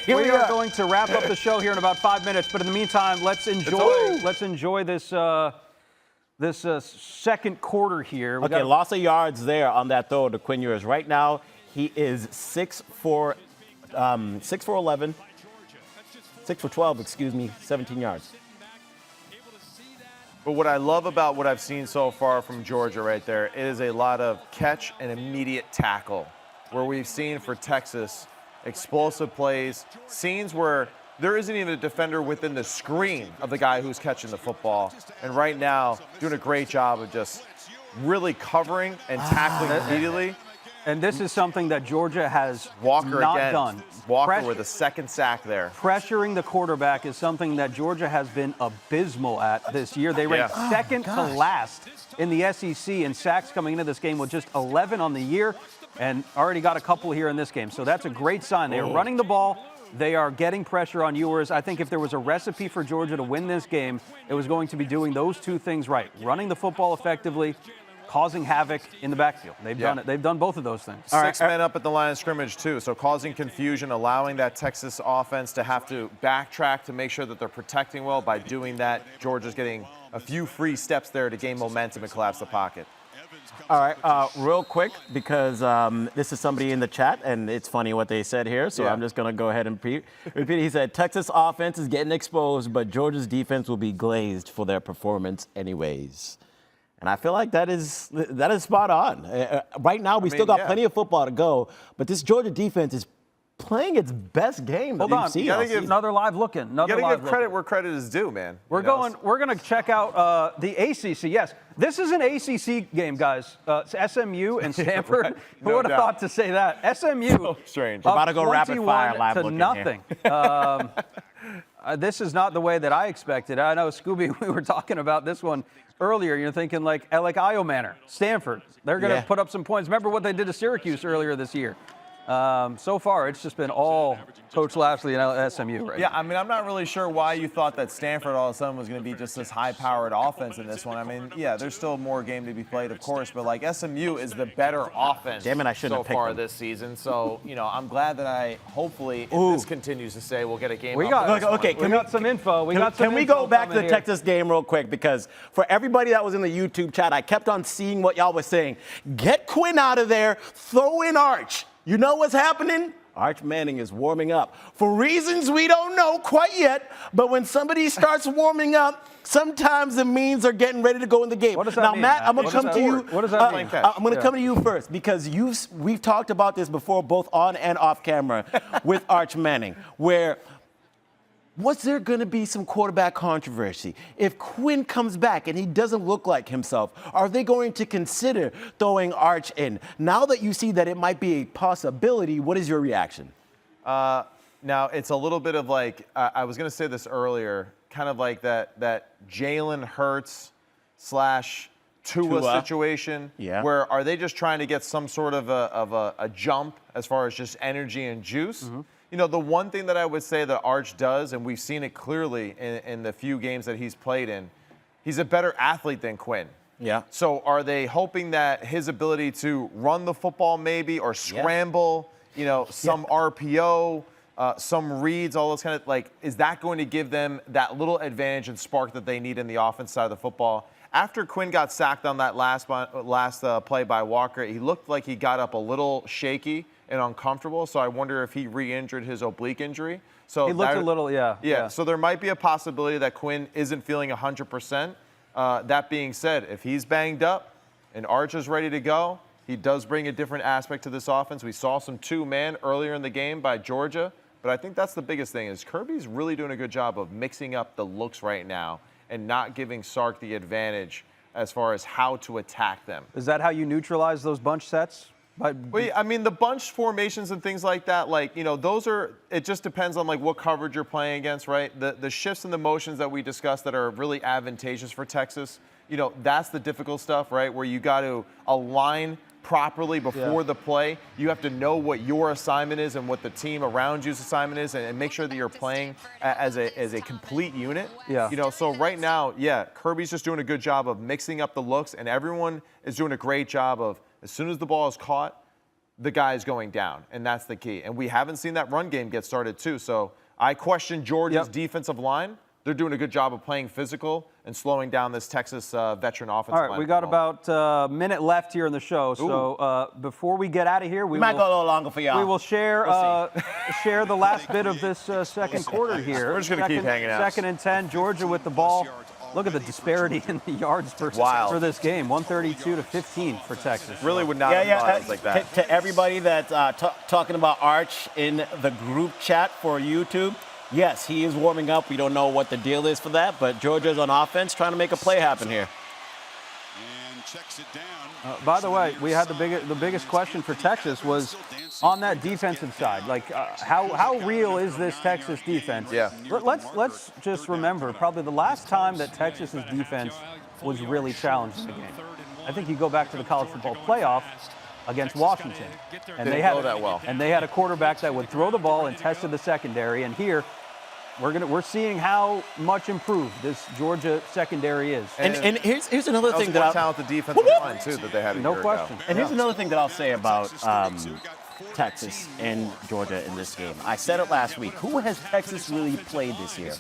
We are going to wrap up the show here in about 5 minutes. But in the meantime, let's enjoy this second quarter here. Okay, loss of yards there on that throw to Quinn Ewers. Right now, he is 6 for 11. 6 for 12, 17 yards. But what I love about what I've seen so far from Georgia right there, it is a lot of catch and immediate tackle, where we've seen for Texas explosive plays, scenes where there isn't even a defender within the screen of the guy who's catching the football. And right now, doing a great job of just really covering and tackling immediately. And this is something that Georgia has not done. Walker with a second sack there. Pressuring the quarterback is something that Georgia has been abysmal at this year. They ranked second to last in the SEC in sacks coming into this game with just 11 on the year and already got a couple here in this game. So that's a great sign. They are running the ball. They are getting pressure on Ewers. I think if there was a recipe for Georgia to win this game, it was going to be doing those two things right. Running the football effectively, causing havoc in the backfield. They've done it. They've done both of those things. 6 men up at the line of scrimmage, too. So causing confusion, allowing that Texas offense to have to backtrack to make sure that they're protecting well. By doing that, Georgia's getting a few free steps there to gain momentum and collapse the pocket. All right, real quick, because this is somebody in the chat, and it's funny what they said here, so I'm just going to go ahead and repeat it. He said, Texas offense is getting exposed, but Georgia's defense will be glazed for their performance anyways. And I feel like that is spot on. Right now, we still got plenty of football to go, but this Georgia defense is playing its best game that we've seen. Another live look in. You got to give credit where credit is due, man. We're going to check out the ACC. Yes, this is an ACC game, guys. SMU and Stanford. Who would have thought to say that? SMU. So strange. We're about to go rapid fire live to nothing. This is not the way that I expected. I know, Skubie, we were talking about this one earlier. You're thinking like Io Manor, Stanford. They're going to put up some points. Remember what they did to Syracuse earlier this year. So far, it's just been all Coach Lashley and SMU, right? Yeah, I mean, I'm not really sure why you thought that Stanford all of a sudden was going to be just this high-powered offense in this one. I mean, yeah, there's still more game to be played, of course, but like SMU is the better offense so far this season. So, you know, I'm glad that hopefully, if this continues to stay, we'll get a game. We got some info. Can we go back to the Texas game real quick? Because for everybody that was in the YouTube chat, I kept on seeing what y'all was saying. Get Quinn out of there. Throw in Arch. You know what's happening? Arch Manning is warming up for reasons we don't know quite yet. But when somebody starts warming up, sometimes it means they're getting ready to go in the game. What does that mean, Matt, I'm going to come to you. What does that mean? I'm going to come to you first because we've talked about this before, both on and off camera, with Arch Manning, where was there going to be some quarterback controversy? If Quinn comes back and he doesn't look like himself, are they going to consider throwing Arch in? Now that you see that it might be a possibility, what is your reaction? Now, it's a little bit of like, I was going to say this earlier, kind of like that Jalen Hurts / Tua situation, where are they just trying to get some sort of a jump as far as just energy and juice? Mm-hmm. You know, the one thing that I would say that Arch does, and we've seen it clearly in the few games that he's played in, he's a better athlete than Quinn. Yeah. So are they hoping that his ability to run the football maybe or scramble, you know, some RPO, some reads, all those kind of, like, is that going to give them that little advantage and spark that they need in the offense side of the football? After Quinn got sacked on that last play by Walker, he looked like he got up a little shaky and uncomfortable, so I wonder if he re-injured his oblique injury. So he looked a little, yeah. So there might be a possibility that Quinn isn't feeling 100%. That being said, if he's banged up and Arch is ready to go, he does bring a different aspect to this offense. We saw some two-man earlier in the game by Georgia, but I think that's the biggest thing is Kirby's really doing a good job of mixing up the looks right now and not giving Sark the advantage as far as how to attack them. Is that how you neutralize those bunch sets? Well, I mean, the bunch formations and things like that, like, you know, those are, it just depends on, like, what coverage you're playing against, right? The shifts and the motions that we discussed that are really advantageous for Texas, you know, that's the difficult stuff, right? Where you got to align properly before the play. You have to know what your assignment is and what the team around you's assignment is, and make sure that you're playing as a complete unit. Yeah. You know, so right now, Kirby's just doing a good job of mixing up the looks, and everyone is doing a great job of, as soon as the ball is caught, the guy's going down, and that's the key. And we haven't seen that run game get started too. So I question Georgia's defensive line. They're doing a good job of playing physical and slowing down this Texas veteran offensive line. All right, we got about a minute left here in the show. So before we get out of here, we might go a little longer for y'all. We will share share the last bit of this second quarter here. We're just going to keep hanging out. 2nd and 10, Georgia with the ball. Look at the disparity in the yards for this game. 132 to 15 for Texas. Really would not have thought it was like that. To everybody that's talking about Arch in the group chat for YouTube, yes, he is warming up. We don't know what the deal is for that, but Georgia's on offense trying to make a play happen here. And checks it down. By the way, we had the biggest question for Texas was on that defensive side. Like, how real is this Texas defense? Yeah. Let's just remember, probably the last time that Texas's defense was really challenged in the game. I think you go back to the college football playoff against Washington, and they had a quarterback that would throw the ball and tested the secondary. And here, we're seeing how much improved this Georgia secondary is. And here's another thing that talented defensive line too that they had. No question. And here's another thing that I'll say about Texas and Georgia in this game. I said it last week. Who has Texas really played this year?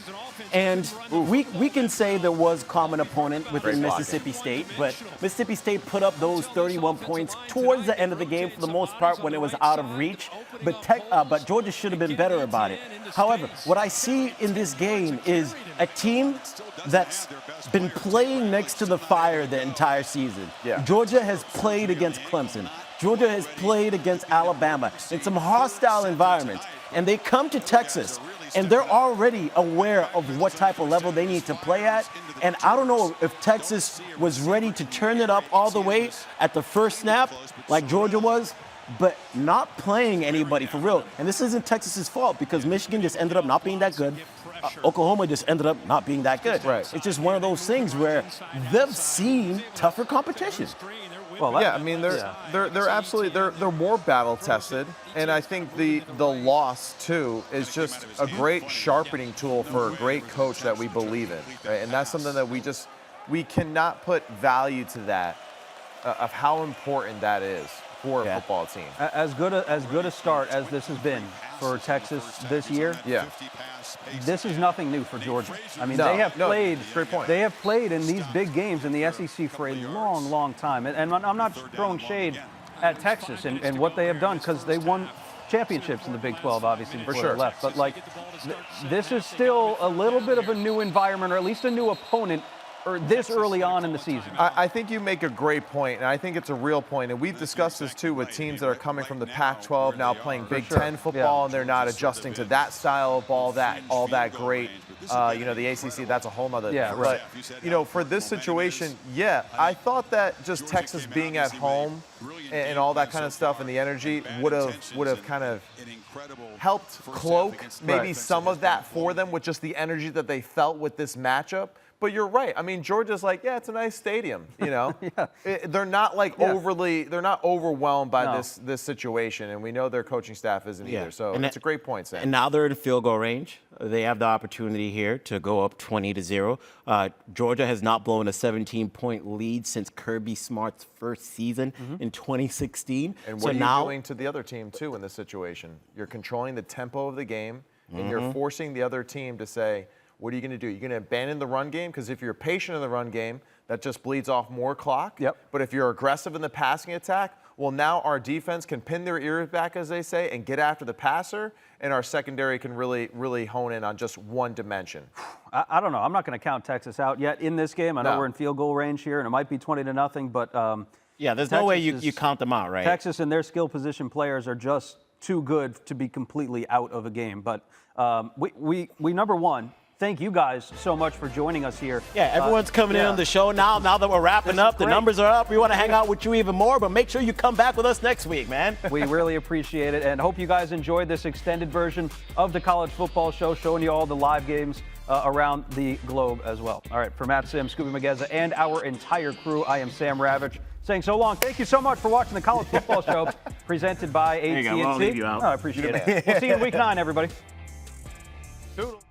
And we can say there was common opponent within Mississippi State, but Mississippi State put up those 31 points towards the end of the game for the most part when it was out of reach. But Georgia should have been better about it. However, what I see in this game is a team that's been playing next to the fire the entire season. Yeah. Georgia has played against Clemson. Georgia has played against Alabama in some hostile environments. And they come to Texas, and they're already aware of what type of level they need to play at. And I don't know if Texas was ready to turn it up all the way at the first snap, like Georgia was, but not playing anybody for real. And this isn't Texas's fault because Michigan just ended up not being that good. Oklahoma just ended up not being that good. Right. It's just one of those things where they've seen tougher competition. Well, I mean they're absolutely they're more battle tested, and I think the loss too is just a great sharpening tool for a great coach that we believe in, right? And that's something that we cannot put value to that of how important that is for a football team. As good a start as this has been for Texas this year. Yeah. This is nothing new for Georgia. I mean, they have played. Great point. They have played in these big games in the SEC for a long, long time. And I'm not throwing shade at Texas and what they have done because they won championships in the Big 12, obviously, before they left. But like, this is still a little bit of a new environment, or at least a new opponent, or this early on in the season. I think you make a great point, and I think it's a real point. And we've discussed this too with teams that are coming from the Pac-12 now playing Big Ten football, and they're not adjusting to that style of ball, all that great. The ACC, that's a whole nother thing. Right. But, for this situation, I thought that just Texas being at home and all that kind of stuff and the energy would have kind of helped cloak maybe some of that for them with just the energy that they felt with this matchup. But you're right. I mean, Georgia's like, yeah, it's a nice stadium. You know, they're not like they're not overwhelmed by this situation, and we know their coaching staff isn't either. So it's a great point, Sam. And now they're in field goal range. They have the opportunity here to go up 20-0. Georgia has not blown a 17-point lead since Kirby Smart's first season in 2016. And what are you doing to the other team too in this situation? You're controlling the tempo of the game, and you're forcing the other team to say, what are you going to do? You're going to abandon the run game? Because if you're patient in the run game, that just bleeds off more clock. But if you're aggressive in the passing attack, well, now our defense can pin their ears back, as they say, and get after the passer, and our secondary can really, really hone in on just one dimension. I don't know. I'm not going to count Texas out yet in this game. I know we're in field goal range here, and it might be 20-0, but yeah, there's no way you count them out, right? Texas and their skill position players are just too good to be completely out of a game. But we number one, thank you guys so much for joining us here. Yeah, everyone's coming in on the show now. Now that we're wrapping up, the numbers are up. We want to hang out with you even more, but make sure you come back with us next week, man. We really appreciate it, and hope you guys enjoyed this extended version of the College Football Show, showing you all the live games around the globe as well. All right, for Matt Sims, Skubie Mageza, and our entire crew, I am Sam Ravech, saying so long. Thank you so much for watching the College Football Show, presented by AT&T. There you go. I'll leave you out. I appreciate it. We'll see you in Week 9, everybody. Toodles.